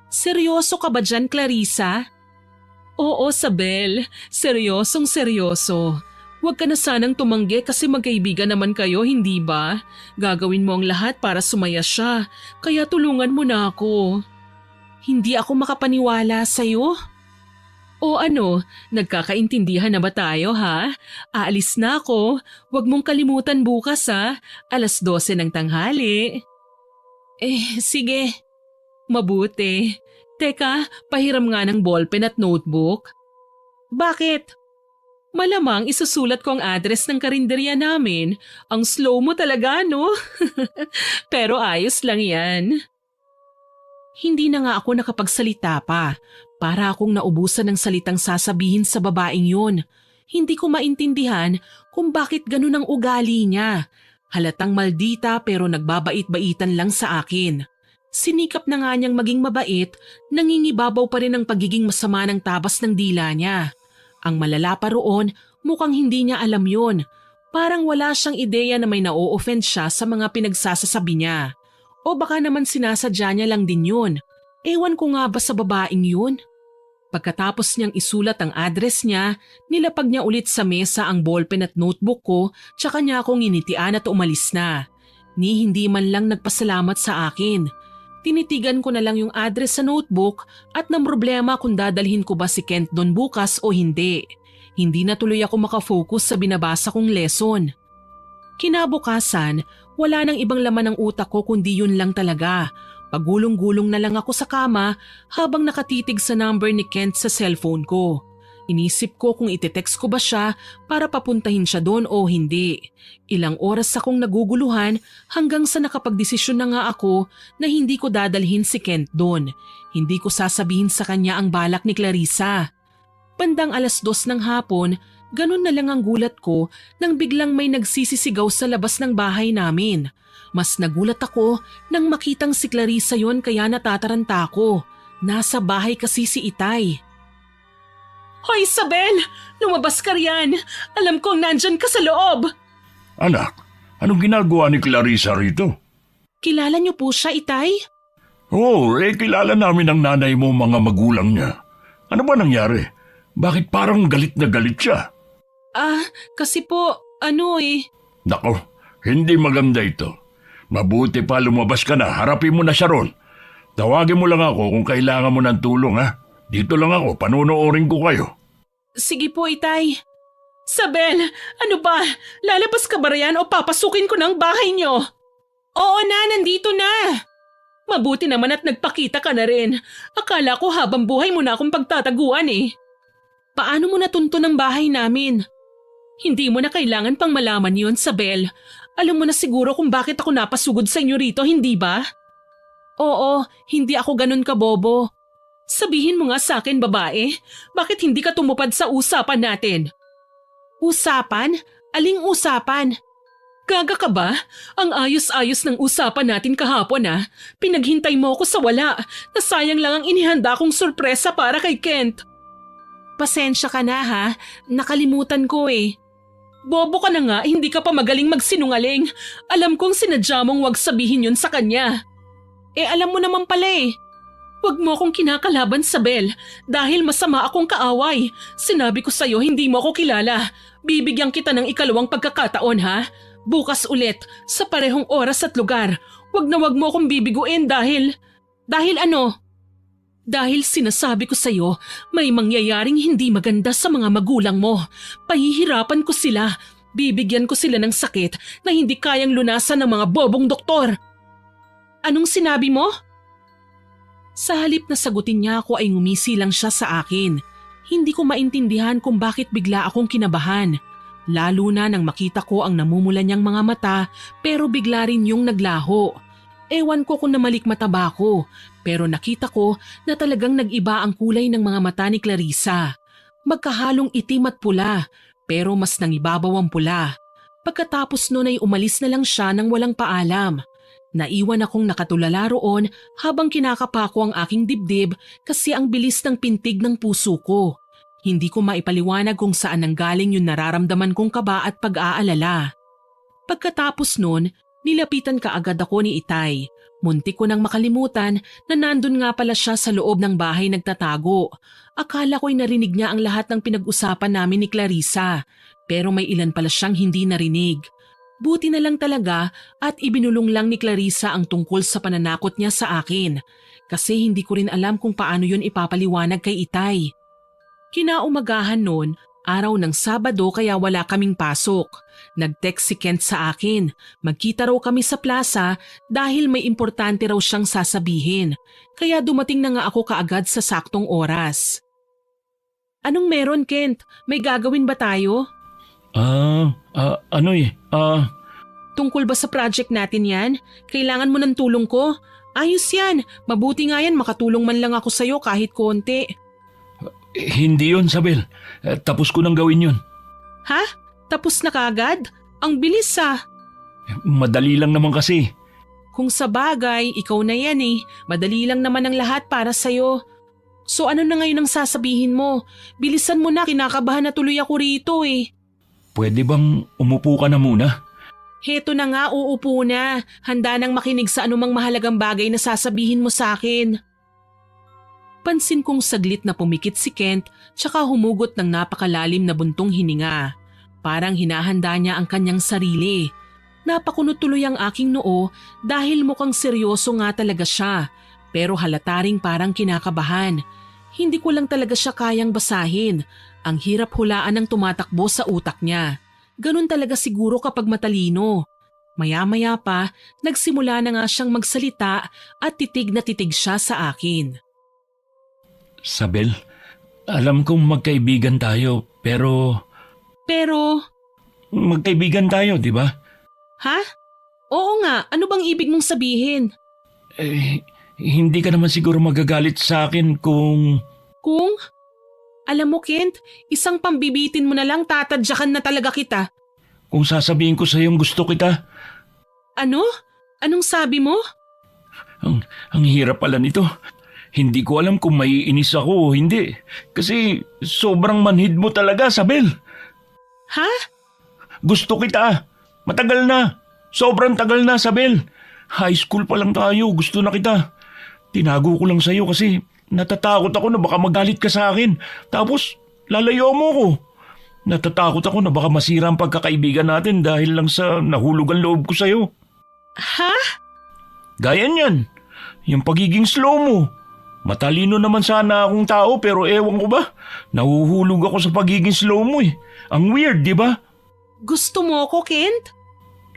Seryoso ka ba dyan, Clarissa? Oo, Sabel. Seryosong seryoso. Huwag ka na sanang tumanggi kasi magkaibigan naman kayo, hindi ba? Gagawin mo ang lahat para sumaya siya, kaya tulungan mo na ako. Hindi ako makapaniwala sa'yo? O ano, nagkakaintindihan na ba tayo ha? Aalis na ako. Huwag mong kalimutan bukas ha. 12:00 ng tanghali. Sige. Mabuti. Teka, pahiram nga ng ballpen at notebook. Bakit? Malamang isusulat ko ang address ng karinderya namin. Ang slow mo talaga, no? Pero ayos lang yan. Hindi na nga ako nakapagsalita pa. Para akong naubusan ng salitang sasabihin sa babaeng yun. Hindi ko maintindihan kung bakit ganun ang ugali niya. Halatang maldita pero nagbabait-baitan lang sa akin. Sinikap na nga niyang maging mabait, nangingibabaw pa rin ang pagiging masama ng tabas ng dila niya. Ang malala pa roon, mukhang hindi niya alam yun. Parang wala siyang ideya na may na-o-offend siya sa mga pinagsasasabi niya. O baka naman sinasadya niya lang din yun. Ewan ko nga ba sa babaeng yun? Pagkatapos niyang isulat ang address niya, nilapag niya ulit sa mesa ang ballpen at notebook ko, tsaka niya akong initian at umalis na. Ni hindi man lang nagpasalamat sa akin. Tinitigan ko na lang yung address sa notebook at namroblema kung dadalhin ko ba si Kent doon bukas o hindi. Hindi na tuloy ako makafocus sa binabasa kong lesson. Kinabukasan, wala nang ibang laman ng utak ko kundi yun lang talaga. Pagulong-gulong na lang ako sa kama habang nakatitig sa number ni Kent sa cellphone ko. Inisip ko kung ite-text ko ba siya para papuntahin siya doon o hindi. Ilang oras akong naguguluhan hanggang sa nakapagdesisyon na nga ako na hindi ko dadalhin si Kent doon. Hindi ko sasabihin sa kanya ang balak ni Clarissa. Bandang 2:00 ng hapon, ganun na lang ang gulat ko nang biglang may nagsisisigaw sa labas ng bahay namin. Mas nagulat ako nang makitang si Clarissa yon kaya natataranta ako. Nasa bahay kasi si Itay. Hoy Isabel! Lumabas ka riyan! Alam kong nandyan ka sa loob! Anak, anong ginagawa ni Clarissa rito? Kilala niyo po siya, Itay? Oo, kilala namin ang nanay mo mga magulang niya. Ano ba nangyari? Bakit parang galit na galit siya? Kasi po, Nako, hindi maganda ito. Mabuti pa lumabas ka na, harapin mo na siya ron. Tawagin mo lang ako kung kailangan mo ng tulong ha. Dito lang ako, panonoorin ko kayo. Sige po, Itay. Sabel, ano ba? Lalabas ka ba riyan o papasukin ko ng bahay niyo? Oo na, nandito na. Mabuti naman at nagpakita ka na rin. Akala ko habang buhay mo na akong pagtataguan eh. Paano mo natunto ng bahay namin? Hindi mo na kailangan pang malaman yon, Sabel. Alam mo na siguro kung bakit ako napasugod sa inyo rito, hindi ba? Oo, hindi ako ganun kabobo. Sabihin mo nga sa akin, babae, bakit hindi ka tumupad sa usapan natin? Usapan? Aling usapan? Gaga ka ba? Ang ayos-ayos ng usapan natin kahapon ah. Pinaghintay mo ako sa wala. Nasayang lang ang inihanda kong sorpresa para kay Kent. Pasensya ka na ha. Nakalimutan ko eh. Bobo ka na nga, hindi ka pa magaling magsinungaling. Alam kong sinadya mong wag sabihin yun sa kanya. Alam mo naman pala eh. Huwag mo akong kinakalaban, Sabel, dahil masama akong kaaway. Sinabi ko sa'yo, hindi mo ako kilala. Bibigyan kita ng ikalawang pagkakataon, ha? Bukas ulit, sa parehong oras at lugar. Huwag mo akong bibiguin dahil… Dahil ano? Dahil sinasabi ko sa'yo, may mangyayaring hindi maganda sa mga magulang mo. Pahihirapan ko sila. Bibigyan ko sila ng sakit na hindi kayang lunasan ng mga bobong doktor. Anong sinabi mo? Sa halip na sagutin niya ako ay ngumisi lang siya sa akin. Hindi ko maintindihan kung bakit bigla akong kinabahan. Lalo na nang makita ko ang namumula niyang mga mata pero bigla rin yung naglaho. Ewan ko kung namalikmata ba ako pero nakita ko na talagang nag-iba ang kulay ng mga mata ni Clarissa. Magkahalong itim at pula pero mas nangibabaw ang pula. Pagkatapos nun ay umalis na lang siya nang walang paalam. Naiwan akong nakatulala roon habang kinakapako ang aking dibdib kasi ang bilis ng pintig ng puso ko. Hindi ko maipaliwanag kung saan nanggaling yung nararamdaman kong kaba at pag-aalala. Pagkatapos nun, nilapitan kaagad ako ni Itay. Muntik ko nang makalimutan na nandun nga pala siya sa loob ng bahay nagtatago. Akala ko'y narinig niya ang lahat ng pinag-usapan namin ni Clarissa, pero may ilan pala siyang hindi narinig. Buti na lang talaga at ibinulong lang ni Clarissa ang tungkol sa pananakot niya sa akin kasi hindi ko rin alam kung paano yun ipapaliwanag kay Itay. Kinaumagahan noon, araw ng Sabado kaya wala kaming pasok. Nag-text si Kent sa akin, magkita raw kami sa plaza dahil may importante raw siyang sasabihin. Kaya dumating na nga ako kaagad sa saktong oras. Anong meron, Kent? May gagawin ba tayo? Tungkol ba sa project natin yan? Kailangan mo ng tulong ko? Ayos yan. Mabuti nga yan makatulong man lang ako sa'yo kahit konti. Hindi yun, Sabel. Tapos ko nang gawin yun. Ha? Tapos na kaagad? Ang bilis ah. Madali lang naman kasi. Kung sa bagay, ikaw na yan eh. Madali lang naman ang lahat para sa'yo. So ano na ngayon ang sasabihin mo? Bilisan mo na, kinakabahan na tuloy ako rito eh. Pwede bang umupo ka na muna? Heto na nga, uupo na. Handa nang makinig sa anumang mahalagang bagay na sasabihin mo sa akin. Pansin kong saglit na pumikit si Kent tsaka humugot ng napakalalim na buntong hininga. Parang hinahanda niya ang kanyang sarili. Napakunot tuloy ang aking noo dahil mukhang seryoso nga talaga siya. Pero halata ring parang kinakabahan. Hindi ko lang talaga siya kayang basahin. Ang hirap hulaan ng tumatakbo sa utak niya. Ganun talaga siguro kapag matalino. Maya-maya pa, nagsimula na nga siyang magsalita at titig na titig siya sa akin. Sabel, alam kong magkaibigan tayo pero… Pero… Magkaibigan tayo, di ba? Ha? Oo nga, ano bang ibig mong sabihin? Hindi ka naman siguro magagalit sa akin kung… Kung? Alam mo, Kent, isang pambibitin mo na lang tatadyakan na talaga kita. Kung sasabihin ko sa iyong gusto kita. Ano? Anong sabi mo? Ang hirap pala nito. Hindi ko alam kung maiinis ako o hindi. Kasi sobrang manhid mo talaga, Sabel. Ha? Gusto kita. Matagal na. Sobrang tagal na, Sabel. High school pa lang tayo. Gusto na kita. Tinago ko lang sa'yo kasi natatakot ako na baka magalit ka sa akin. Tapos lalayo mo ko. Natatakot ako na baka masira ang pagkakaibigan natin dahil lang sa nahulog ang loob ko sa'yo. Ha? Gaya niyan. Yung pagiging slow mo. Matalino naman sana akong tao pero ewan ko ba. Nahuhulog ako sa pagiging slow mo eh. Ang weird, di ba? Gusto mo ako, Kent?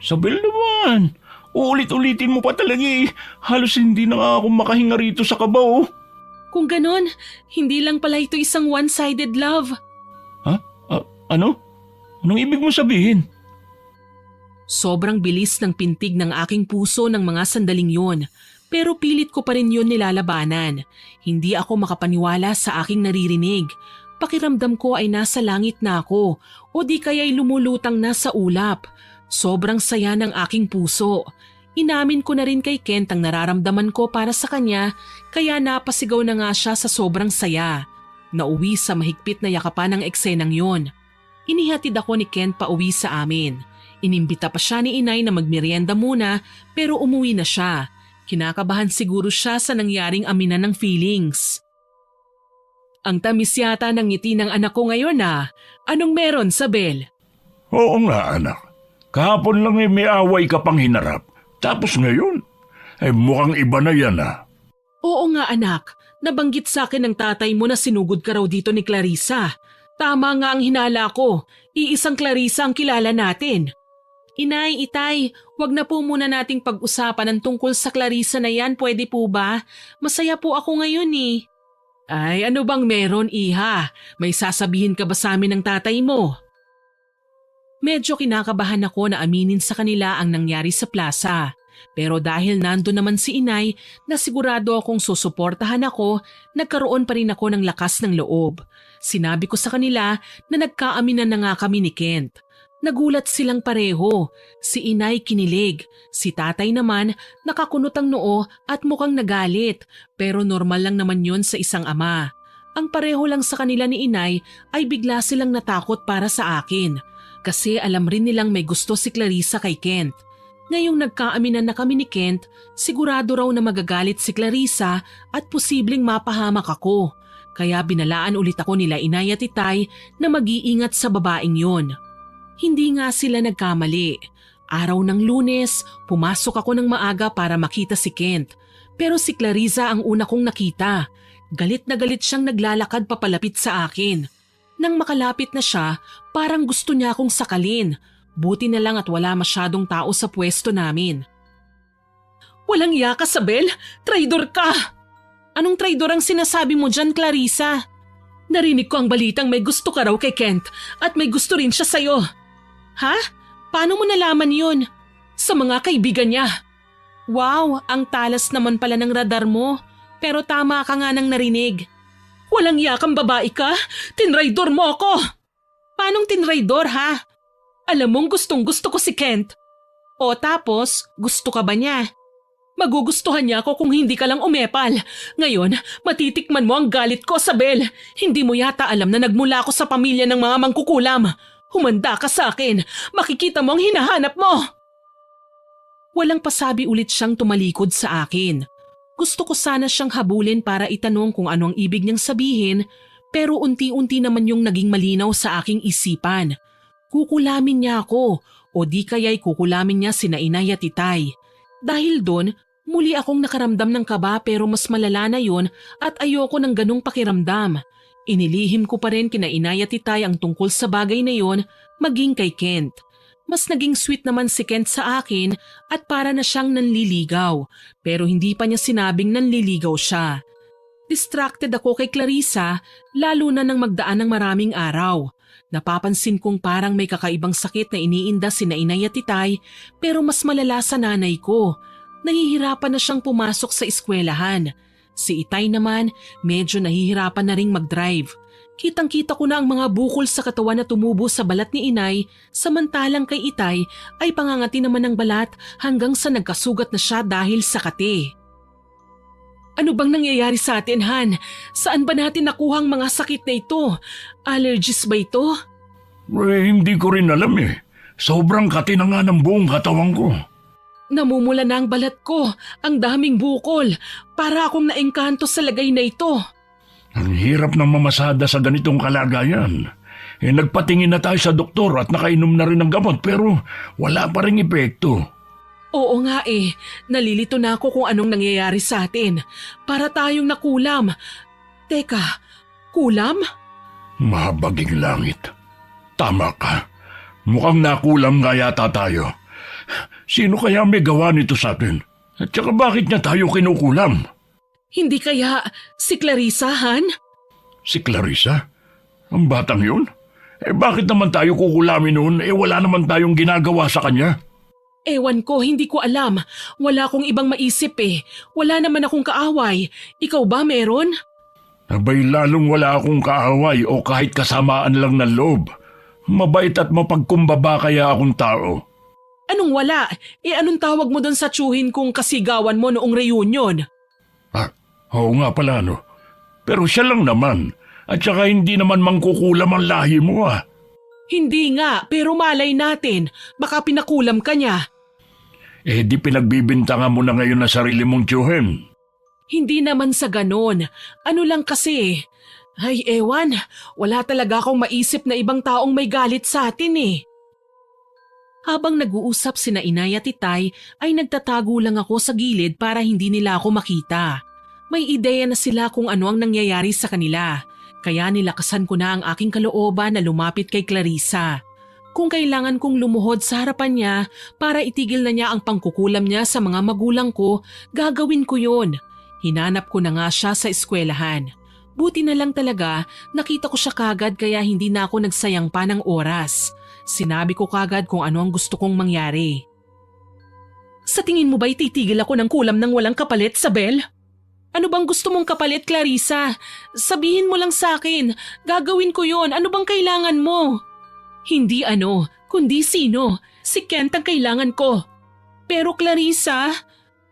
Sabel naman. Uulit-ulitin mo pa talaga eh. Halos hindi na nga ako makahinga rito sa kaba oh. Kung ganon, hindi lang pala ito isang one-sided love. Ha? Ano? Anong ibig mo sabihin? Sobrang bilis ng pintig ng aking puso ng mga sandaling yon, pero pilit ko pa rin yun nilalabanan. Hindi ako makapaniwala sa aking naririnig. Pakiramdam ko ay nasa langit na ako o di kaya'y lumulutang na sa ulap. Sobrang saya ng aking puso. Inamin ko na rin kay Kent ang nararamdaman ko para sa kanya kaya napasigaw na nga siya sa sobrang saya. Nauwi sa mahigpit na yakapan ng eksenang yon. Inihatid ako ni Kent pa uwi sa amin. Inimbita pa siya ni inay na magmerienda muna pero umuwi na siya. Kinakabahan siguro siya sa nangyaring aminan ng feelings. Ang tamis yata ng ngiti ng anak ko ngayon Anong meron, Sabel? Oo nga, anak. Kahapon lang may away ka pang hinarap. Tapos ngayon, mukhang iba na yan Oo nga anak, nabanggit sa akin ng tatay mo na sinugod ka raw dito ni Clarissa. Tama nga ang hinala ko, iisang Clarissa ang kilala natin. Inay, Itay, wag na po muna nating pag-usapan ang tungkol sa Clarissa na yan, pwede po ba? Masaya po ako ngayon Ay, ano bang meron, Iha? May sasabihin ka ba sa amin ng tatay mo? Medyo kinakabahan ako na aminin sa kanila ang nangyari sa plaza. Pero dahil nando naman si Inay na sigurado akong susuportahan ako, nagkaroon pa rin ako ng lakas ng loob. Sinabi ko sa kanila na nagkaaminan na nga kami ni Kent. Nagulat silang pareho. Si Inay kinilig. Si tatay naman nakakunot ang noo at mukhang nagalit. Pero normal lang naman yon sa isang ama. Ang pareho lang sa kanila ni Inay ay bigla silang natakot para sa akin. Kasi alam rin nilang may gusto si Clarissa kay Kent. Ngayong nagkaaminan na kami ni Kent, sigurado raw na magagalit si Clarissa at posibleng mapahamak ako. Kaya binalaan ulit ako nila Inay at Itay na mag-iingat sa babaeng yon. Hindi nga sila nagkamali. Araw ng Lunes, pumasok ako ng maaga para makita si Kent. Pero si Clarissa ang una kong nakita. Galit na galit siyang naglalakad papalapit sa akin. Nang makalapit na siya, parang gusto niya akong sakalin. Buti na lang at wala masyadong tao sa pwesto namin. Walang iya ka, Sabel! Traidor ka! Anong traidor ang sinasabi mo dyan, Clarissa? Narinig ko ang balitang may gusto ka raw kay Kent at may gusto rin siya sa'yo. Ha? Paano mo nalaman yun? Sa mga kaibigan niya. Wow, ang talas naman pala ng radar mo. Pero tama ka nga nang narinig. Walang yakang babae ka? Tinraidor mo ako! Paanong tinraidor ha? Alam mong gustong gusto ko si Kent. O tapos, gusto ka ba niya? Magugustuhan niya ako kung hindi ka lang umepal. Ngayon, matitikman mo ang galit ko, Sabel. Hindi mo yata alam na nagmula ako sa pamilya ng mga mangkukulam. Humanda ka sa akin. Makikita mo ang hinahanap mo. Walang pasabi ulit siyang tumalikod sa akin. Gusto ko sana siyang habulin para itanong kung ano ang ibig niyang sabihin, pero unti-unti naman yung naging malinaw sa aking isipan. Kukulamin niya ako o di kaya'y kukulamin niya sina Inay at Itay. Dahil doon, muli akong nakaramdam ng kaba pero mas malala na yun at ayoko ng ganong pakiramdam. Inilihim ko pa rin kina Inay at Itay ang tungkol sa bagay na yon maging kay Kent. Mas naging sweet naman si Kent sa akin at para na siyang nanliligaw pero hindi pa niya sinabing nanliligaw siya. Distracted ako kay Clarissa lalo na nang magdaan ng maraming araw. Napapansin kong parang may kakaibang sakit na iniinda sina Inay at Itay pero mas malala sa nanay ko. Nahihirapan na siyang pumasok sa eskwelahan. Si Itay naman, medyo nahihirapan na ring mag-drive. Kitang-kita ko na ang mga bukol sa katawan na tumubo sa balat ni Inay, samantalang kay Itay ay pangangati naman ng balat hanggang sa nagkasugat na siya dahil sa kate. Ano bang nangyayari sa atin, Han? Saan ba natin nakuha ang mga sakit na ito? Allergies ba ito? Hindi ko rin alam Sobrang kati na nga ng buong katawan ko. Namumula na ang balat ko, ang daming bukol. Para akong naengkanto sa lagay na ito. Ang hirap ng mamasada sa ganitong kalagayan. Nagpatingin na tayo sa doktor at nakainom na rin ng gamot pero wala pa rin epekto. Oo nga nalilito na ako kung anong nangyayari sa atin. Para tayong nakulam. Teka, kulam? Mahabaging langit. Tama ka. Mukhang nakulam nga yata tayo. Sino kaya may gawa nito sa atin? At saka bakit niya tayo kinukulam? Hindi kaya si Clarissa, Han? Si Clarissa? Ang batang yun? Bakit naman tayo kukulamin noon? Wala naman tayong ginagawa sa kanya. Ewan ko, hindi ko alam. Wala akong ibang maisip Wala naman akong kaaway. Ikaw ba meron? Abay lalong wala akong kaaway o kahit kasamaan lang ng loob. Mabait at mapagkumbaba kaya akong tao. Anong wala? Anong tawag mo doon sa tsuhin kung kasigawan mo noong reunion? Oo nga pala no. Pero siya lang naman. At saka hindi naman mangkukulam ang lahi mo Hindi nga, pero malay natin. Baka pinakulam ka niya. Eh di pinagbibintangan mo na ngayon na sarili mong tiyuhin. Hindi naman sa ganon. Ano lang kasi. Ay ewan, wala talaga akong maisip na ibang taong may galit sa atin eh. Habang nag-uusap sina inay at itay ay nagtatago lang ako sa gilid para hindi nila ako makita. May ideya na sila kung ano ang nangyayari sa kanila. Kaya nilakasan ko na ang aking kalooban na lumapit kay Clarissa. Kung kailangan kong lumuhod sa harapan niya para itigil na niya ang pangkukulam niya sa mga magulang ko, gagawin ko yun. Hinanap ko na nga siya sa eskwelahan. Buti na lang talaga, nakita ko siya kagad kaya hindi na ako nagsayang pa ng oras. Sinabi ko kagad kung ano ang gusto kong mangyari. Sa tingin mo ba'y titigil ako ng kulam ng walang kapalit, Sabel? Ano bang gusto mong kapalit, Clarissa? Sabihin mo lang sa akin, gagawin ko yon. Ano bang kailangan mo? Hindi ano, kundi sino. Si Kent ang kailangan ko. Pero Clarissa,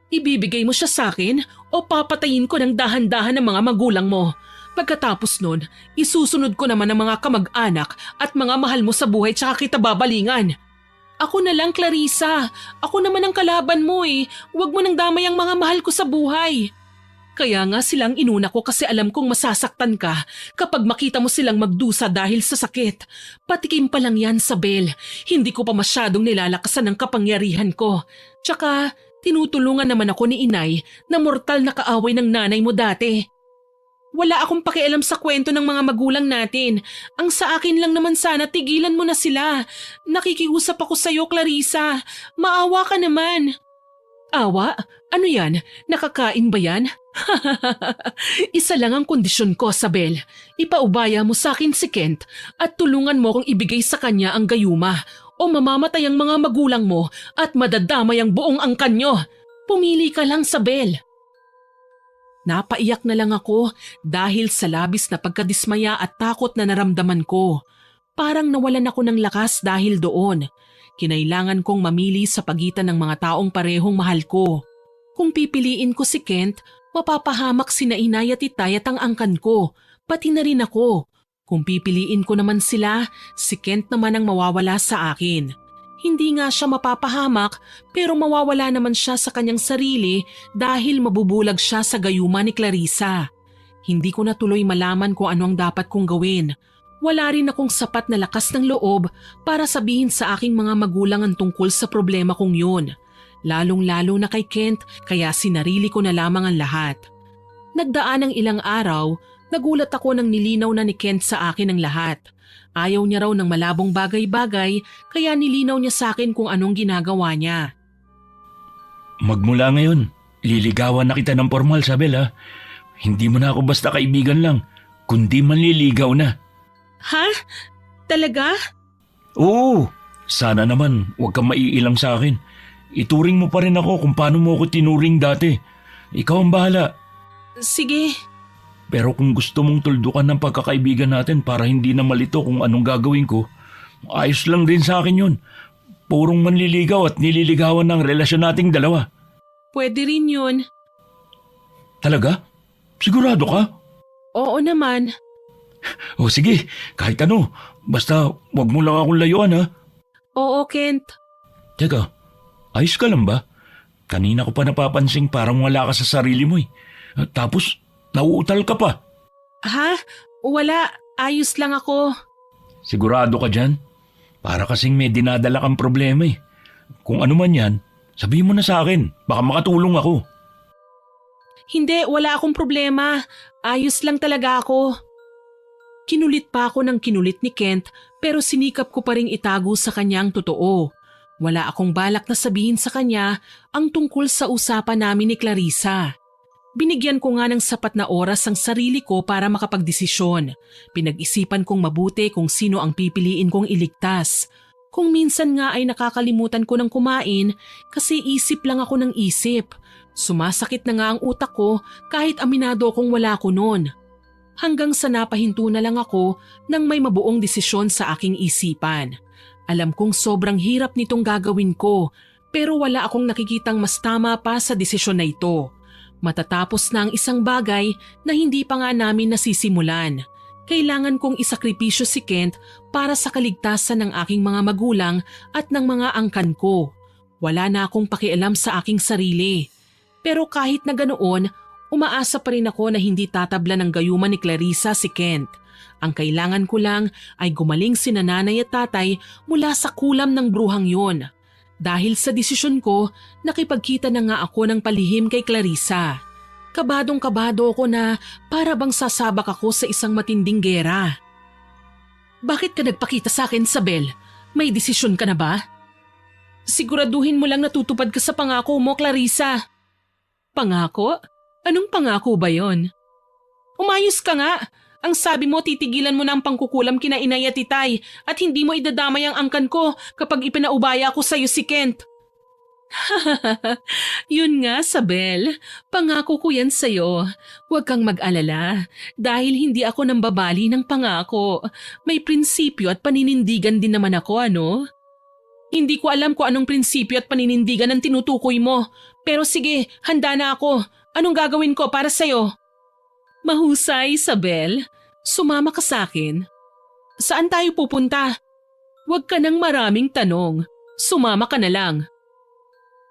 ibibigay mo siya sa akin o papatayin ko ng dahan-dahan ng mga magulang mo? Pagkatapos nun, isusunod ko naman ang mga kamag-anak at mga mahal mo sa buhay tsaka kita babalingan. Ako na lang, Clarissa. Ako naman ang kalaban mo eh. Huwag mo nang damay ang mga mahal ko sa buhay. Kaya nga silang inuna ko kasi alam kong masasaktan ka kapag makita mo silang magdusa dahil sa sakit. Patikim pa lang yan, Sabel. Hindi ko pa masyadong nilalakasan ang kapangyarihan ko. Tsaka, tinutulungan naman ako ni inay na mortal na kaaway ng nanay mo dati. Wala akong pakialam sa kwento ng mga magulang natin. Ang sa akin lang naman sana tigilan mo na sila. Nakikiusap ako sa'yo, Clarissa. Maawa ka naman. Awa? Ano yan? Nakakain ba yan? Isa lang ang kondisyon ko, Sabel. Ipaubaya mo sa akin si Kent at tulungan mo kong ibigay sa kanya ang gayuma o mamamatay ang mga magulang mo at madadamay ang buong angkan nyo. Pumili ka lang, Sabel. Napaiyak na lang ako dahil sa labis na pagkadismaya at takot na naramdaman ko. Parang nawalan ako ng lakas dahil doon. Kinailangan kong mamili sa pagitan ng mga taong parehong mahal ko. Kung pipiliin ko si Kent, mapapahamak sina inay at itay at ang angkan ko, pati na rin ako. Kung pipiliin ko naman sila, si Kent naman ang mawawala sa akin. Hindi nga siya mapapahamak pero mawawala naman siya sa kanyang sarili dahil mabubulag siya sa gayuma ni Clarissa. Hindi ko na tuloy malaman kung ano ang dapat kong gawin. Wala rin akong sapat na lakas ng loob para sabihin sa aking mga magulang ang tungkol sa problema kong yun. Lalong-lalo na kay Kent kaya sinarili ko na lamang ang lahat. Nagdaan ng ilang araw, nagulat ako nang nilinaw na ni Kent sa akin ang lahat. Ayaw niya raw ng malabong bagay-bagay kaya nilinaw niya sa akin kung anong ginagawa niya. Magmula ngayon, liligawan na kita ng formal, Sabel ha. Hindi mo na ako basta kaibigan lang, kundi manliligaw na. Ha? Talaga? Oo, sana naman huwag kang maiilang sa akin. Ituring mo pa rin ako kung paano mo ako tinuring dati. Ikaw ang bahala. Sige. Pero kung gusto mong tuldukan ng pagkakaibigan natin para hindi na malito kung anong gagawin ko, ayos lang din sa akin yun. Purong manliligaw at nililigawan ng relasyon nating dalawa. Pwede rin yun. Talaga? Sigurado ka? Oo naman. O sige, kahit ano. Basta wag mo lang akong layuan ha. Oo, Kent. Teka, ayos ka lang ba? Kanina ko pa napapansing parang wala ka sa sarili mo eh. Tapos, nauutal ka pa. Ha? Wala. Ayos lang ako. Sigurado ka dyan? Para kasing may dinadala kang problema eh. Kung ano man yan, sabihin mo na sa akin. Baka makatulong ako. Hindi, wala akong problema. Ayos lang talaga ako. Kinulit pa ako ng kinulit ni Kent pero sinikap ko pa ring itago sa kanya ang totoo. Wala akong balak na sabihin sa kanya ang tungkol sa usapan namin ni Clarissa. Binigyan ko nga ng sapat na oras ang sarili ko para makapagdesisyon. Pinag-isipan kong mabuti kung sino ang pipiliin kong iligtas. Kung minsan nga ay nakakalimutan ko ng kumain kasi isip lang ako ng isip. Sumasakit na nga ang utak ko kahit aminado kong wala ko noon. Hanggang sa napahinto na lang ako nang may mabuong desisyon sa aking isipan. Alam kong sobrang hirap nitong gagawin ko pero wala akong nakikitang mas tama pa sa desisyon na ito. Matatapos na ang isang bagay na hindi pa nga namin nasisimulan. Kailangan kong isakripisyo si Kent para sa kaligtasan ng aking mga magulang at ng mga angkan ko. Wala na akong pakialam sa aking sarili. Pero kahit na ganoon, umaasa pa rin ako na hindi tatabla ng gayuma ni Clarissa si Kent. Ang kailangan ko lang ay gumaling sina nanay at tatay mula sa kulam ng bruhang yon. Dahil sa desisyon ko, nakipagkita na nga ako ng palihim kay Clarissa. Kabadong-kabado ako na para bang sasabak ako sa isang matinding gera. Bakit ka nagpakita sa akin, Sabel? May desisyon ka na ba? Siguraduhin mo lang natutupad ka sa pangako mo, Clarissa. Pangako? Anong pangako ba yon? Umayos ka nga. Ang sabi mo titigilan mo na ang pangkukulam kina inay at itay at hindi mo idadamay ang angkan ko kapag ipinaubaya ko sa iyo si Kent. Yun nga, Sabel. Pangako ko yan sa'yo. Huwag kang mag-alala dahil hindi ako nambabali ng pangako. May prinsipyo at paninindigan din naman ako, ano? Hindi ko alam kung anong prinsipyo at paninindigan ang tinutukoy mo. Pero sige, handa na ako. Anong gagawin ko para sa'yo? Mahusay, Sabel. Sumama ka sa akin. Saan tayo pupunta? Huwag ka nang maraming tanong. Sumama ka na lang.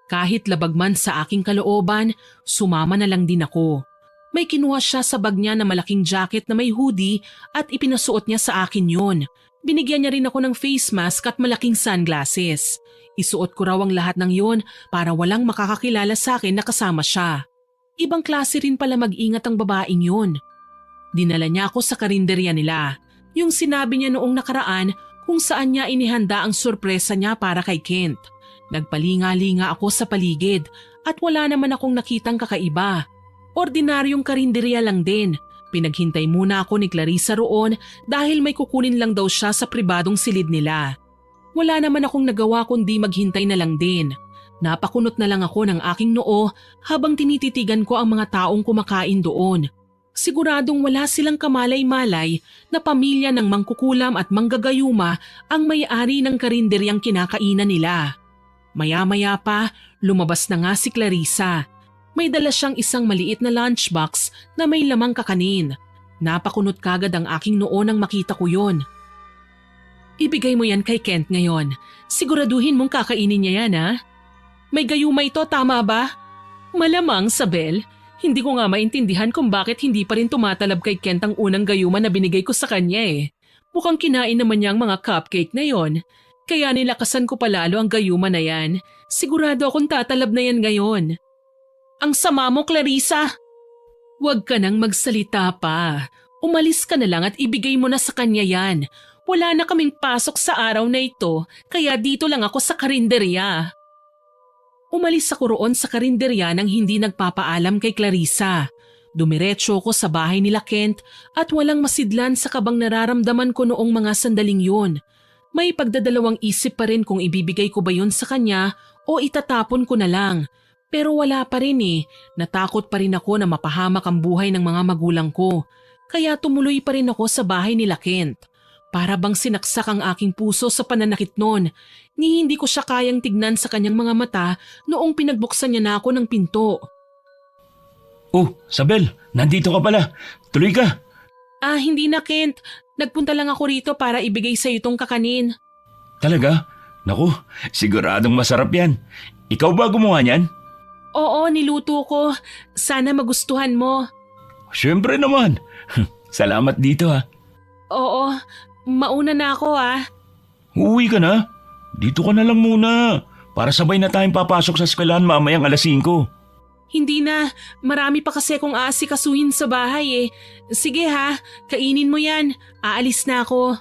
Kahit labag man sa aking kalooban, sumama na lang din ako. May kinuha siya sa bag niya na malaking jacket na may hoodie at ipinasuot niya sa akin yon. Binigyan niya rin ako ng face mask at malaking sunglasses. Isuot ko raw ang lahat ng yon para walang makakakilala sa akin na kasama siya. Ibang klase rin pala mag-ingat ang babaeng yun. Dinala niya ako sa karinderya nila. Yung sinabi niya noong nakaraan kung saan niya inihanda ang sorpresa niya para kay Kent. Nagpalinga-linga ako sa paligid at wala naman akong nakitang kakaiba. Ordinaryong karinderya lang din. Pinaghintay muna ako ni Clarissa roon dahil may kukunin lang daw siya sa pribadong silid nila. Wala naman akong nagawa kundi maghintay na lang din. Napakunot na lang ako ng aking noo habang tinititigan ko ang mga taong kumakain doon. Siguradong wala silang kamalay-malay na pamilya ng mangkukulam at manggagayuma ang may-ari ng karinderyang kinakainan nila. Maya-maya pa, lumabas na nga si Clarissa. May dala siyang isang maliit na lunchbox na may lamang kakanin. Napakunot kagad ang aking noo nang makita ko yon. Ibigay mo yan kay Kent ngayon. Siguraduhin mong kakainin niya yan, ha? May gayuma ito, tama ba? Malamang, Sabel. Hindi ko nga maintindihan kung bakit hindi pa rin tumatalab kay Kent ang unang gayuma na binigay ko sa kanya eh. Mukhang kinain naman niya ang mga cupcake na yon. Kaya nilakasan ko palalo ang gayuma na yan. Sigurado akong tatalab na yan ngayon. Ang sama mo, Clarissa! Huwag ka nang magsalita pa. Umalis ka na lang at ibigay mo na sa kanya yan. Wala na kaming pasok sa araw na ito, kaya dito lang ako sa karinderya. Umalis ako roon sa karinderya nang hindi nagpapaalam kay Clarissa. Dumiretso ko sa bahay nila Kent at walang masidlan sa kabang nararamdaman ko noong mga sandaling yun. May pagdadalawang isip pa rin kung ibibigay ko ba yun sa kanya o itatapon ko na lang. Pero wala pa rin eh. Natakot pa rin ako na mapahamak ang buhay ng mga magulang ko. Kaya tumuloy pa rin ako sa bahay nila Kent. Para bang sinaksak ang aking puso sa pananakit noon, ni hindi ko siya kayang tignan sa kanyang mga mata noong pinagbuksan niya na ako ng pinto. Oh, Sabel, nandito ka pala. Tuloy ka. Hindi na Kent. Nagpunta lang ako rito para ibigay sa itong kakanin. Talaga? Naku, siguradong masarap yan. Ikaw ba gumawa niyan? Oo, niluto ko. Sana magustuhan mo. Siyempre naman. Salamat dito ha. Oo, mauna na ako Uuwi ka na? Dito ka na lang muna. Para sabay na tayong papasok sa eskwelahan mamayang alas 5. Hindi na, marami pa kasi akong aasikasuhin sa bahay eh. Sige ha, kainin mo yan. Aalis na ako.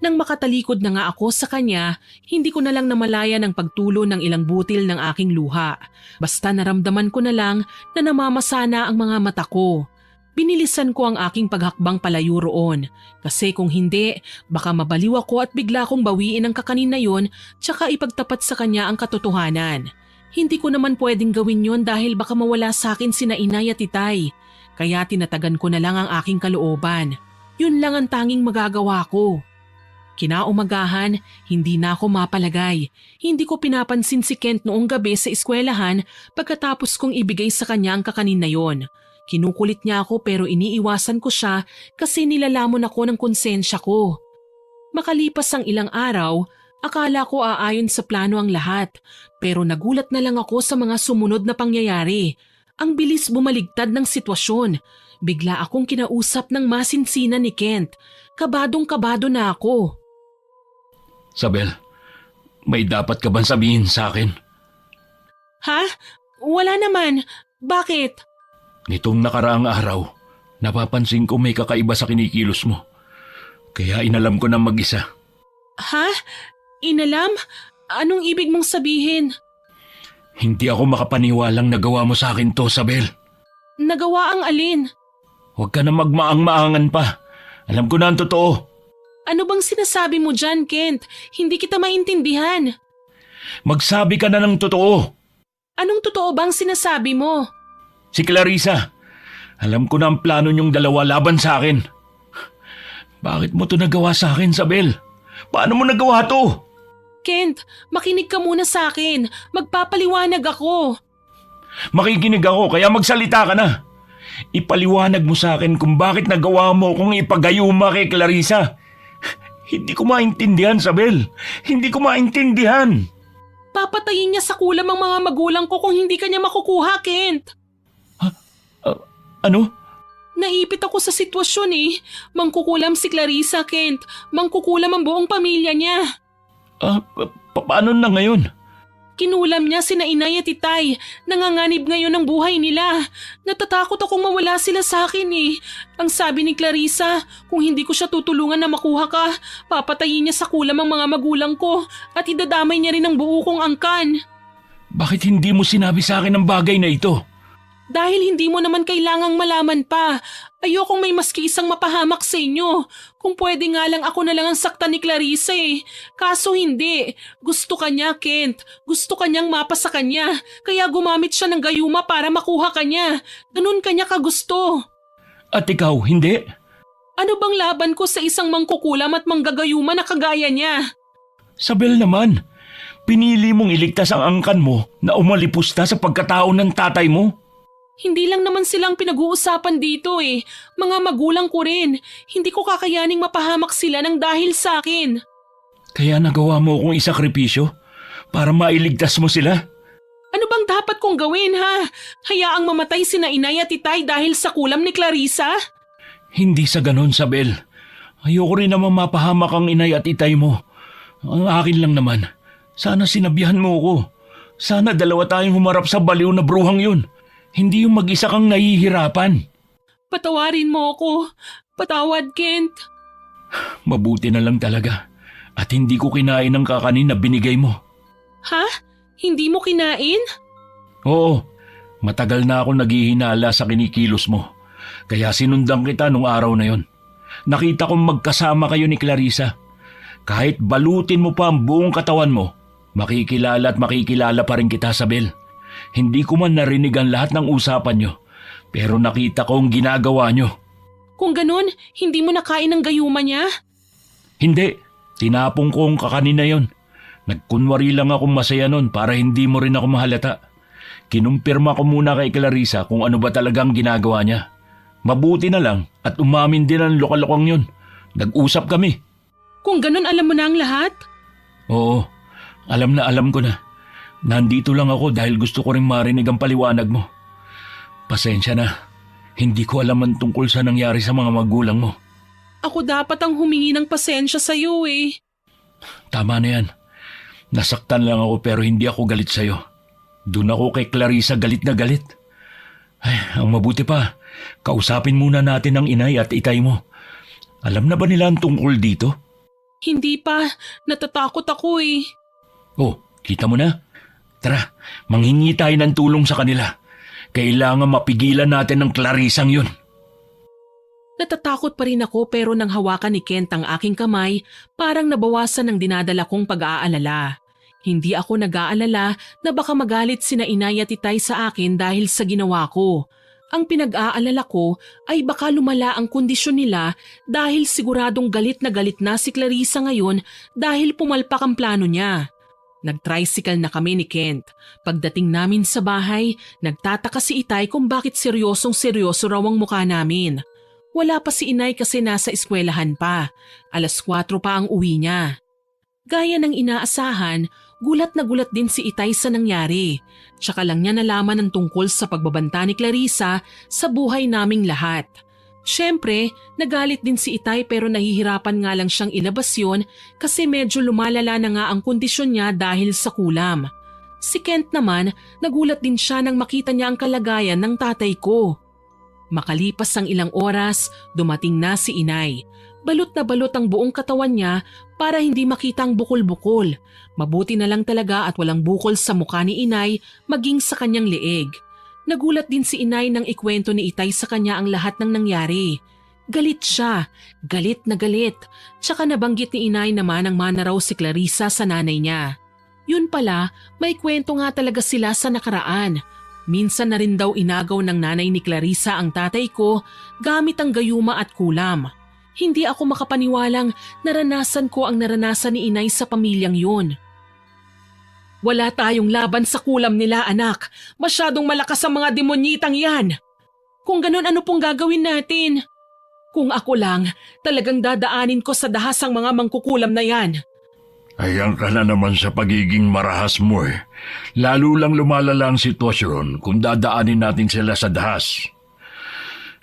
Nang makatalikod na nga ako sa kanya, hindi ko na lang namalaya ng pagtulo ng ilang butil ng aking luha. Basta naramdaman ko na lang na namamasana ang mga mata ko. Binilisan ko ang aking paghakbang palayo roon. Kasi kung hindi, baka mabaliw ako at bigla kong bawiin ang kakanin na yon tsaka ipagtapat sa kanya ang katotohanan. Hindi ko naman pwedeng gawin yon dahil baka mawala sa akin sina inay at itay. Kaya tinatagan ko na lang ang aking kalooban. Yun lang ang tanging magagawa ko. Kinaumagahan, hindi na ako mapalagay. Hindi ko pinapansin si Kent noong gabi sa eskwelahan pagkatapos kong ibigay sa kanya ang kakanin na yon. Kinukulit niya ako pero iniiwasan ko siya kasi nilalamon ako ng konsensya ko. Makalipas ang ilang araw Akala ko aayon sa plano ang lahat, pero nagulat na lang ako sa mga sumunod na pangyayari. Ang bilis bumaligtad ng sitwasyon. Bigla akong kinausap ng masinsinan ni Kent. Kabadong-kabado na ako. Sabel, may dapat ka bang sabihin sa akin? Ha? Wala naman. Bakit? Nitong nakaraang araw, napapansin ko may kakaiba sa kinikilos mo. Kaya inalam ko na mag-isa. Ha? Inalam? Anong ibig mong sabihin? Hindi ako makapaniwalang nagawa mo sa akin to, Sabel. Nagawa ang alin? Huwag ka na magmaang-maangan pa. Alam ko na ang totoo. Ano bang sinasabi mo dyan, Kent? Hindi kita maintindihan. Magsabi ka na ng totoo. Anong totoo bang sinasabi mo? Si Clarissa, alam ko na ang plano niyong dalawa laban sa akin. Bakit mo to nagawa sa akin, Sabel? Paano mo nagawa to? Kent, makinig ka muna sa akin. Magpapaliwanag ako. Makikinig ako kaya magsalita ka na. Ipaliwanag mo sa akin kung bakit nagawa mo kung ipagayuma kay Clarissa. Hindi ko maintindihan, Sabel. Hindi ko maintindihan. Papatayin niya sa kulam ang mga magulang ko kung hindi kanya makukuha, Kent. Ano? Naipit ako sa sitwasyon eh. Mangkukulam si Clarissa, Kent. Mangkukulam ang buong pamilya niya. Paano na ngayon? Kinulam niya sina inay at itay. Nanganganib ngayon ang buhay nila. Natatakot akong mawala sila sa akin eh. Ang sabi ni Clarissa, kung hindi ko siya tutulungan na makuha ka, papatayin niya sa kulam ang mga magulang ko at idadamay niya rin ang buo kong angkan. Bakit hindi mo sinabi sa akin ang bagay na ito? Dahil hindi mo naman kailangang malaman pa. Ayokong may maski isang mapahamak sa inyo. Kung pwede nga lang ako na lang ang saktan ni Clarissa eh. Kaso hindi. Gusto ka niya, Kent. Gusto ka niyang mapa sa kanya. Kaya gumamit siya ng gayuma para makuha ka niya. Ganun kanya kagusto. At ikaw, hindi? Ano bang laban ko sa isang mangkukulam at manggagayuma na kagaya niya? Sabel naman, pinili mong iligtas ang angkan mo na umalipusta sa pagkatao ng tatay mo. Hindi lang naman silang pinag-uusapan dito eh. Mga magulang ko rin. Hindi ko kakayaning mapahamak sila ng dahil sa akin. Kaya nagawa mo akong isakripisyo para mailigtas mo sila? Ano bang dapat kong gawin ha? Hayaang mamatay sina inay at itay dahil sa kulam ni Clarissa? Hindi sa ganon, Sabel. Ayoko rin naman mapahamak ang inay at itay mo. Ang akin lang naman, sana sinabihan mo ko. Sana dalawa tayong humarap sa baliw na bruhang yun. Hindi yung mag-isa kang nahihirapan. Patawarin mo ako. Patawad, Kent. Mabuti na lang talaga. At hindi ko kinain ang kakanin na binigay mo. Ha? Hindi mo kinain? Oo, matagal na ako naghihinala sa kinikilos mo. Kaya sinundan kita nung araw na yon. Nakita kong magkasama kayo ni Clarissa. Kahit balutin mo pa ang buong katawan mo, makikilala at makikilala pa rin kita, Sabel. Hindi ko man narinig ang lahat ng usapan nyo, pero nakita ko ang ginagawa nyo. Kung ganun, hindi mo nakain ang gayuma niya? Hindi, tinapong ko ang kakanin na yon. Nagkunwari lang akong masaya nun para hindi mo rin ako mahalata. Kinumpirma ko muna kay Clarissa kung ano ba talagang ginagawa niya. Mabuti na lang at umamin din ang lokalokang yun. Nag-usap kami. Kung ganun, alam mo na ang lahat? Oo, alam na alam ko na. Nandito lang ako dahil gusto ko rin marinig ang paliwanag mo. Pasensya na, hindi ko alam ang tungkol sa nangyari sa mga magulang mo. Ako dapat ang humingi ng pasensya sa'yo eh. Tama na yan. Nasaktan lang ako pero hindi ako galit sa'yo. Doon ako kay Clarissa galit na galit. Ay, ang mabuti pa, kausapin muna natin ang inay at itay mo. Alam na ba nila ang tungkol dito? Hindi pa. Natatakot ako eh. Oh, kita mo na? Tara, manghingi tayo ng tulong sa kanila. Kailangan mapigilan natin ang Clarissang yun. Natatakot pa rin ako pero nang hawakan ni Kent ang aking kamay, parang nabawasan ng dinadala kong pag-aalala. Hindi ako nag-aalala na baka magalit sina inay at itay sa akin dahil sa ginawa ko. Ang pinag-aalala ko ay baka lumala ang kondisyon nila dahil siguradong galit na si Clarissa ngayon dahil pumalpak ang plano niya. Nag-tricycle na kami ni Kent. Pagdating namin sa bahay, nagtataka si itay kung bakit seryosong-seryoso raw ang mukha namin. Wala pa si inay kasi nasa eskwelahan pa. 4:00 pa ang uwi niya. Gaya ng inaasahan, gulat na gulat din si Itay sa nangyari. Tsaka lang niya nalaman ang tungkol sa pagbabanta ni Clarissa sa buhay naming lahat. Siyempre, nagalit din si Itay pero nahihirapan nga lang siyang ilabas yun kasi medyo lumalala na nga ang kondisyon niya dahil sa kulam. Si Kent naman, nagulat din siya nang makita niya ang kalagayan ng tatay ko. Makalipas ang ilang oras, dumating na si Inay. Balot na balot ang buong katawan niya para hindi makita ang bukol-bukol. Mabuti na lang talaga at walang bukol sa mukha ni Inay maging sa kanyang leeg. Nagulat din si Inay nang ikwento ni Itay sa kanya ang lahat ng nangyari. Galit siya, galit na galit. Tsaka nabanggit ni Inay naman ang mana raw si Clarissa sa nanay niya. Yun pala, may kwento nga talaga sila sa nakaraan. Minsan na rin daw inagaw ng nanay ni Clarissa ang tatay ko gamit ang gayuma at kulam. Hindi ako makapaniwalang naranasan ko ang naranasan ni Inay sa pamilyang yun. Wala tayong laban sa kulam nila, anak. Masyadong malakas ang mga demonyitang yan. Kung ganun, ano pong gagawin natin? Kung ako lang, talagang dadaanin ko sa dahas ang mga mangkukulam na yan. Ayan ka na naman sa pagiging marahas mo eh. Lalo lang lumalala ang sitwasyon kung dadaanin natin sila sa dahas.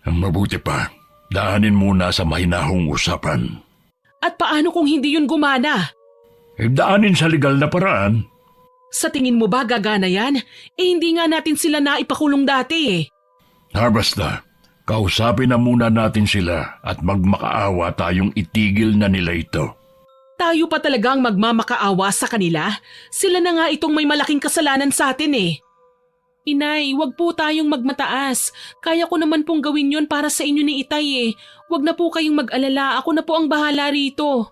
Ang mabuti pa, daanin muna sa mahinahong usapan. At paano kung hindi yun gumana? Daanin sa legal na paraan. Sa tingin mo ba gagana yan? Hindi nga natin sila naipakulong dati eh. Basta, kausapin na muna natin sila at magmakaawa tayong itigil na nila ito. Tayo pa talagang magmamakaawa sa kanila? Sila na nga itong may malaking kasalanan sa atin eh. Inay, wag po tayong magmataas. Kaya ko naman pong gawin yon para sa inyo ni Itay eh. Wag na po kayong mag-alala, ako na po ang bahala rito.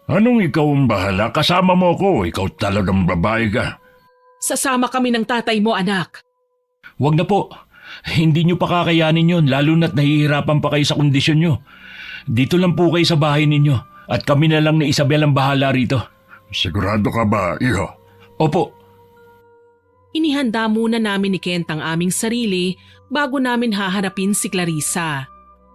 Anong ikaw ang bahala? Kasama mo ko, ikaw talagang babae ka. Sasama kami ng tatay mo, anak. Huwag na po. Hindi nyo pa kakayanin yon, lalo na't nahihirapan pa kayo sa kondisyon nyo. Dito lang po kayo sa bahay ninyo at kami na lang ni Isabel ang bahala rito. Sigurado ka ba, iho? Opo. Inihanda muna namin ni Kent ang aming sarili bago namin haharapin si Clarissa.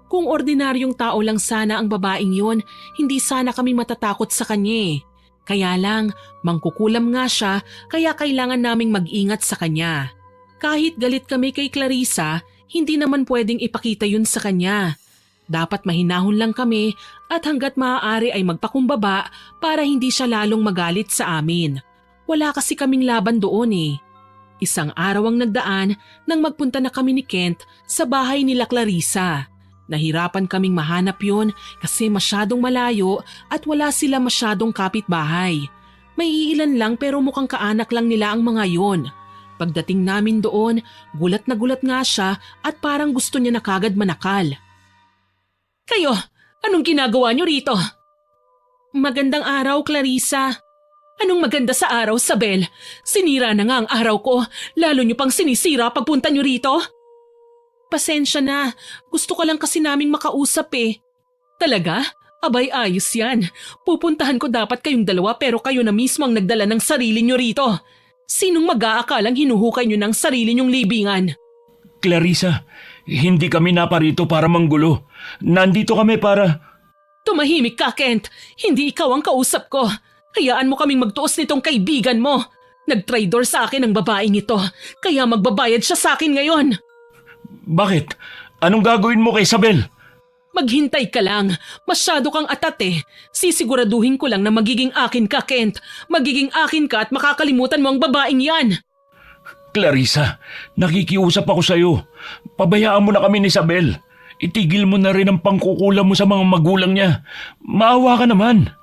Kung ordinaryong tao lang sana ang babaeng yon, hindi sana kami matatakot sa kanya. Kaya lang, mangkukulam nga siya kaya kailangan naming mag-ingat sa kanya. Kahit galit kami kay Clarissa, hindi naman pwedeng ipakita yun sa kanya. Dapat mahinahon lang kami at hanggat maaari ay magpakumbaba para hindi siya lalong magalit sa amin. Wala kasi kaming laban doon eh. Isang araw ang nagdaan nang magpunta na kami ni Kent sa bahay nila Clarissa. Nahirapan kaming mahanap yon kasi masyadong malayo at wala sila masyadong kapitbahay. May iilan lang pero mukhang kaanak lang nila ang mga yon. Pagdating namin doon, gulat na gulat nga siya at parang gusto niya na kagad manakal. Kayo, anong ginagawa niyo rito? Magandang araw, Clarissa. Anong maganda sa araw, Sabel? Sinira na nga ang araw ko, lalo niyo pang sinisira pagpunta niyo rito. Pasensya na, gusto ka lang kasi naming makausap eh. Talaga? Abay ayos yan. Pupuntahan ko dapat kayong dalawa pero kayo na mismo ang nagdala ng sarili nyo rito. Sinong mag-aakalang hinuhukay nyo ng sarili nyong libingan? Clarissa, hindi kami naparito para manggulo. Nandito kami para... Tumahimik ka, Kent. Hindi ikaw ang kausap ko. Hayaan mo kaming magtuos nitong kaibigan mo. Nag-traitor sa akin ang babaeng ito, kaya magbabayad siya sa akin ngayon. Bakit? Anong gagawin mo kay Isabel? Maghintay ka lang. Masyado kang atat eh. Sisiguraduhin ko lang na magiging akin ka, Kent. Magiging akin ka at makakalimutan mo ang babaeng yan. Clarissa, nakikiusap ako sa'yo. Pabayaan mo na kami ni Isabel. Itigil mo na rin ang pangkukulam mo sa mga magulang niya. Maawa ka naman.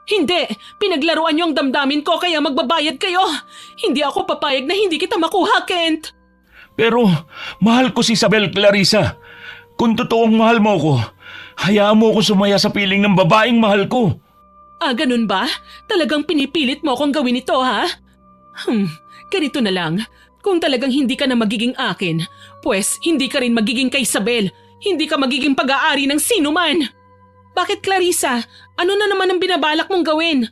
Hindi! Pinaglaruan niyo ang damdamin ko kaya magbabayad kayo. Hindi ako papayag na hindi kita makuha, Kent. Pero mahal ko si Isabel, Clarissa. Kung totoong mahal mo ko, hayaan mo akong sumaya sa piling ng babaeng mahal ko. Ah, ganun ba? Talagang pinipilit mo akong gawin ito, ha? Ganito na lang. Kung talagang hindi ka na magiging akin, pues hindi ka rin magiging kay Isabel. Hindi ka magiging pag-aari ng sino man. Bakit, Clarissa? Ano na naman ang binabalak mong gawin?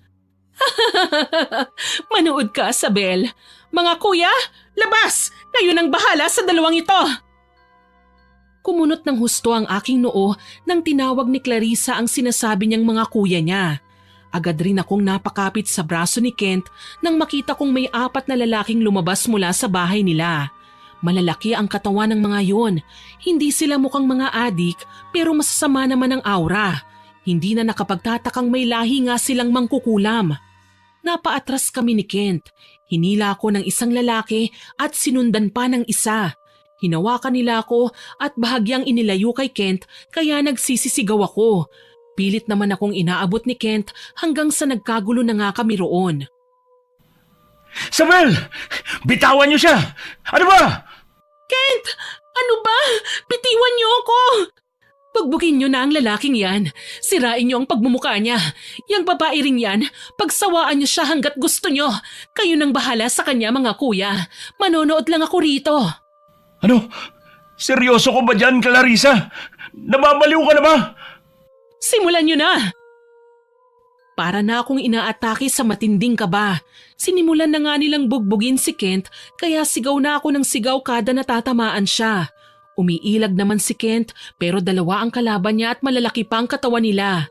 Manood ka, Isabel. Mga kuya, labas! Kayo nang bahala sa dalawang ito! Kumunot ng husto ang aking noo nang tinawag ni Clarissa ang sinasabi niyang mga kuya niya. Agad rin akong napakapit sa braso ni Kent nang makita kong may 4 na lalaking lumabas mula sa bahay nila. Malalaki ang katawan ng mga yon. Hindi sila mukhang mga adik pero masasama naman ang aura. Hindi na nakapagtatakang may lahi nga silang mangkukulam. Napaatras kami ni Kent. Hinila ako ng isang lalaki at sinundan pa ng isa. Hinawakan nila ako at bahagyang inilayo kay Kent kaya nagsisisigaw ako. Pilit naman akong inaabot ni Kent hanggang sa nagkagulo na nga kami roon. Sabel! Bitawan niyo siya! Ano ba? Kent! Ano ba? Bitiwan niyo ako! Pagbugin niyo na ang lalaking yan. Sirain niyo ang pagmumukha niya. Yang babae rin yan, pagsawaan niyo siya hanggat gusto niyo. Kayo nang bahala sa kanya mga kuya. Manonood lang ako rito. Ano? Seryoso ko ba dyan, Clarissa? Nababaliw ka na ba? Simulan niyo na! Para na akong inaatake sa matinding kaba. Sinimulan na nga nilang bugbugin si Kent kaya sigaw na ako ng sigaw kada natatamaan siya. Umiilag naman si Kent pero 2 ang kalaban niya at malalaki pa ang katawan nila.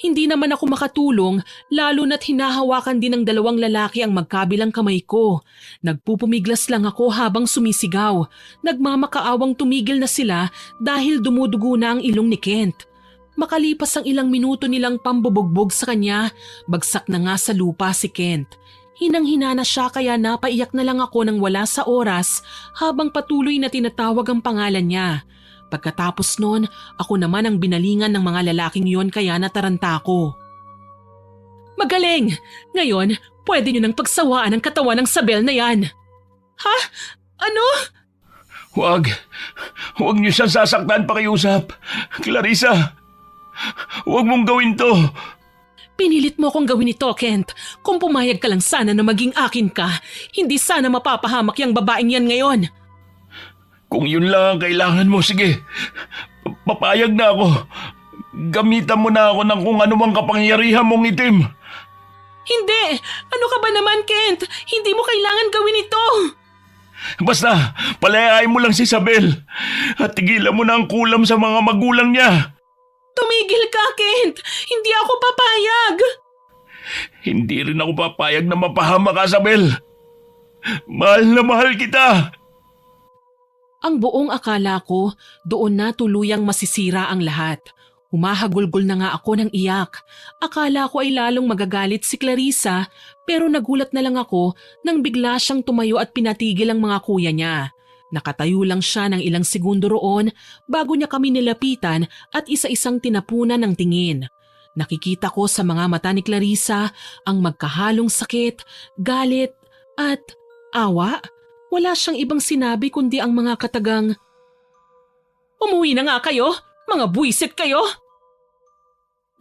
Hindi naman ako makatulong lalo na't hinahawakan din ng 2 lalaki ang magkabilang kamay ko. Nagpupumiglas lang ako habang sumisigaw. Nagmamakaawang tumigil na sila dahil dumudugo na ang ilong ni Kent. Makalipas ang ilang minuto nilang pambubugbog sa kanya, bagsak na nga sa lupa si Kent. Hinang-hina na siya kaya napaiyak na lang ako nang wala sa oras habang patuloy na tinatawag ang pangalan niya. Pagkatapos nun, ako naman ang binalingan ng mga lalaking yon kaya nataranta ako. Magaling! Ngayon, pwede niyo nang pagsawaan ang katawan ng Sabel na yan. Ha? Ano? Huwag niyo siyang sasaktan pakiusap. Clarissa, huwag mong gawin to. Pinilit mo akong gawin ito, Kent. Kung pumayag ka lang sana na maging akin ka, hindi sana mapapahamak yung babaeng yan ngayon. Kung yun lang ang kailangan mo, sige. Papayag na ako. Gamitan mo na ako ng kung ano mang kapangyarihan mong itim. Hindi! Ano ka ba naman, Kent? Hindi mo kailangan gawin ito! Basta, palayain mo lang si Isabel. At tigilan mo na ang kulam sa mga magulang niya. Tumigil ka, Kent! Hindi ako papayag! Hindi rin ako papayag na mapahamak ka, Isabel. Mahal na mahal kita. Ang buong akala ko, doon na tuluyang masisira ang lahat. Humahagulgol na nga ako ng iyak. Akala ko ay lalong magagalit si Clarissa pero nagulat na lang ako nang bigla siyang tumayo at pinatigil ang mga kuya niya. Nakatayo lang siya ng ilang segundo roon bago niya kami nilapitan at isa-isang tinapunan ng tingin. Nakikita ko sa mga mata ni Clarissa ang magkahalong sakit, galit at awa. Wala siyang ibang sinabi kundi ang mga katagang, "Umuwi na nga kayo! Mga buwisit kayo!"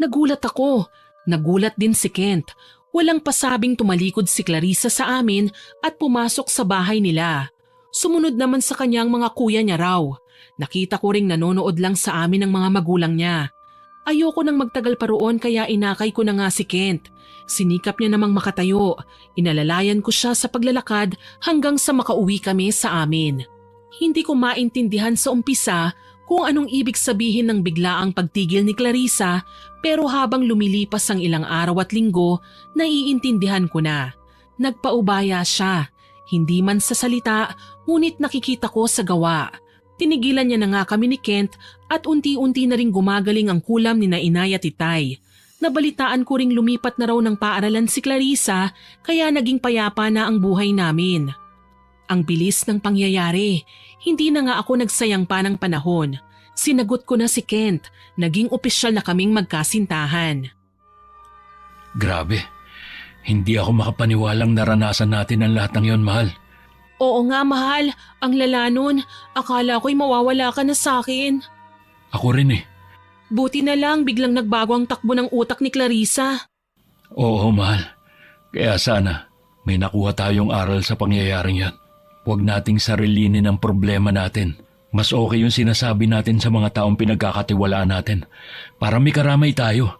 Nagulat ako. Nagulat din si Kent. Walang pasabing tumalikod si Clarissa sa amin at pumasok sa bahay nila. Sumunod naman sa kanyang mga kuya niya raw. Nakita ko ring nanonood lang sa amin ng mga magulang niya. Ayoko nang magtagal pa roon kaya inakay ko na nga si Kent. Sinikap niya namang makatayo. Inalalayan ko siya sa paglalakad hanggang sa makauwi kami sa amin. Hindi ko maintindihan sa umpisa kung anong ibig sabihin ng biglaang pagtigil ni Clarissa pero habang lumilipas ang ilang araw at linggo, naiintindihan ko na. Nagpaubaya siya. Hindi man sa salita, ngunit nakikita ko sa gawa. Tinigilan niya na nga kami ni Kent at unti-unti na ring gumagaling ang kulam ni na Inay at Itay. Nabalitaan ko ring lumipat na raw ng paaralan si Clarissa kaya naging payapa na ang buhay namin. Ang bilis ng pangyayari, hindi na nga ako nagsayang pa ng panahon. Sinagot ko na si Kent, naging opisyal na kaming magkasintahan. Grabe, hindi ako makapaniwalang naranasan natin ang lahat ng yon, mahal. Oo nga, mahal. Ang lala nun. Akala ko'y mawawala ka na sa akin. Ako rin eh. Buti na lang biglang nagbago ang takbo ng utak ni Clarissa. Oo, mahal. Kaya sana may nakuha tayong aral sa pangyayaring yan. Huwag nating sarilinin ang problema natin. Mas okay yung sinasabi natin sa mga taong pinagkakatiwalaan natin para may karamay tayo.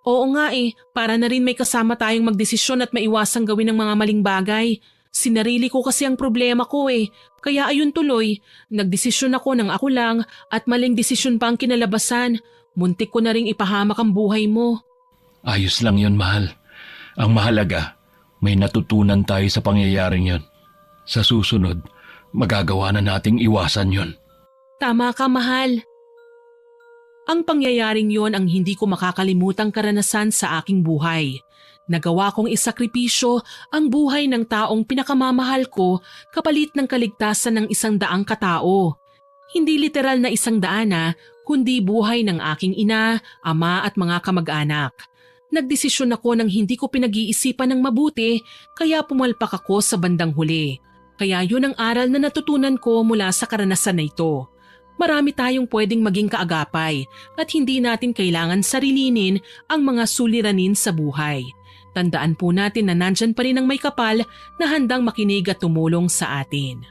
Oo nga para na rin may kasama tayong magdesisyon at maiwasang gawin ng mga maling bagay. Sinarili ko kasi ang problema ko kaya ayun tuloy. Nagdesisyon ako ng ako lang at maling desisyon pa ang kinalabasan. Muntik ko na ring ipahamak ang buhay mo. Ayos lang yun, mahal. Ang mahalaga, may natutunan tayo sa pangyayaring yun. Sa susunod, magagawa na nating iwasan yun. Tama ka, mahal. Ang pangyayaring yon ang hindi ko makakalimutang karanasan sa aking buhay. Nagawa kong isakripisyo ang buhay ng taong pinakamamahal ko kapalit ng kaligtasan ng 100 katao. Hindi literal na 100 kundi buhay ng aking ina, ama at mga kamag-anak. Nagdesisyon ako nang hindi ko pinag-iisipan ng mabuti kaya pumalpak ako sa bandang huli. Kaya yun ang aral na natutunan ko mula sa karanasan na ito. Marami tayong pwedeng maging kaagapay at hindi natin kailangan sarilinin ang mga suliranin sa buhay. Tandaan po natin na nandyan pa rin ang may kapal na handang makinig at tumulong sa atin.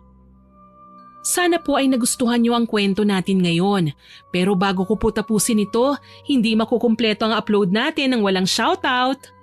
Sana po ay nagustuhan niyo ang kwento natin ngayon. Pero bago ko po tapusin ito, hindi makukumpleto ang upload natin ng walang shoutout.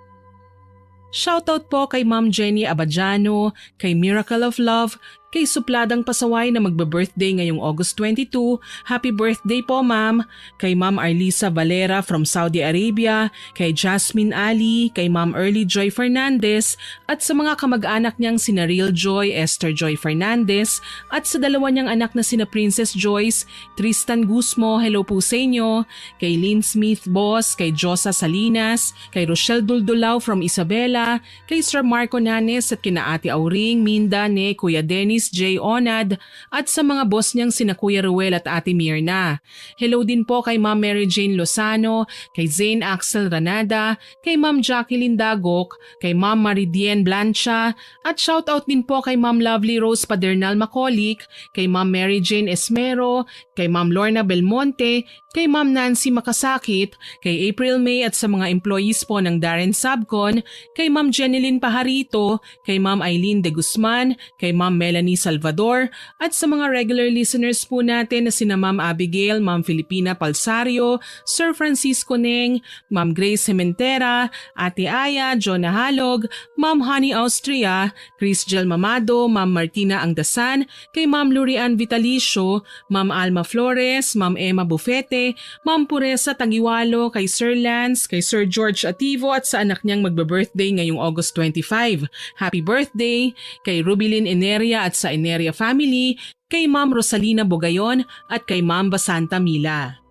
Shoutout po kay Ma'am Jenny Abadjano, kay Miracle of Love, kay Supladang Pasaway na magbe-birthday ngayong August 22. Happy birthday po, Ma'am. Kay Ma'am Arlisa Valera from Saudi Arabia, kay Jasmine Ali, kay Ma'am Early Joy Fernandez, at sa mga kamag-anak niyang sina Real Joy, Esther Joy Fernandez, at sa dalawa niyang anak na sina Princess Joyce, Tristan Guzmo, hello po sa inyo, kay Lynn Smith Boss, kay Josa Salinas, kay Rochelle Duldulao from Isabela, kay Sir Marco Nanes at kina Ate Auring, Minda, Ne, Kuya Dennis, J. Onad at sa mga boss niyang sina Kuya Ruel at Ate Mirna. Hello din po kay Ma'am Mary Jane Lozano, kay Zane Axel Ranada, kay Ma'am Jacqueline Dagok, kay Ma'am Maridien Blancha at shoutout din po kay Ma'am Lovely Rose Padernal Macaulay, kay Ma'am Mary Jane Esmero, kay Ma'am Lorna Belmonte, kay Ma'am Nancy Makasakit, kay April May at sa mga employees po ng Darren Sabcon, kay Ma'am Jeneline Pajarito, kay Ma'am Eileen De Guzman, kay Ma'am Melanie Salvador at sa mga regular listeners po natin na sina Ma'am Abigail, Ma'am Filipina Palsario, Sir Francisco Neng, Ma'am Grace Sementera, Ate Aya, Jonah Halog, Ma'am Honey Austria, Chris Gel Mamado, Ma'am Martina Angdasan, kay Ma'am Lurian Vitalicio, Ma'am Alma Flores, Ma'am Emma Bufete, Ma'am Puresa Tagiwalo, kay Sir Lance, kay Sir George Ativo at sa anak niyang magbe-birthday ngayong August 25. Happy birthday! Kay Rubilin Eneria at sa Eneria family, kay Ma'am Rosalina Bogayon at kay Ma'am Basanta Mila.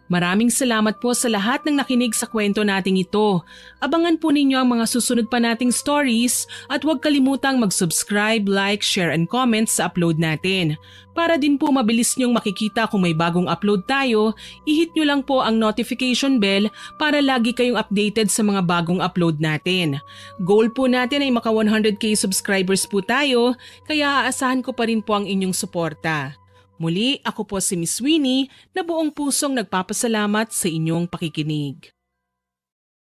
Maraming salamat po sa lahat ng nakinig sa kwento nating ito. Abangan po ninyo ang mga susunod pa nating stories at huwag kalimutang mag-subscribe, like, share and comment sa upload natin. Para din po mabilis nyong makikita kung may bagong upload tayo, i-hit nyo lang po ang notification bell para lagi kayong updated sa mga bagong upload natin. Goal po natin ay maka 100k subscribers po tayo, kaya aasahan ko pa rin po ang inyong suporta. Muli, ako po si Miss Winnie na buong pusong nagpapasalamat sa inyong pakikinig.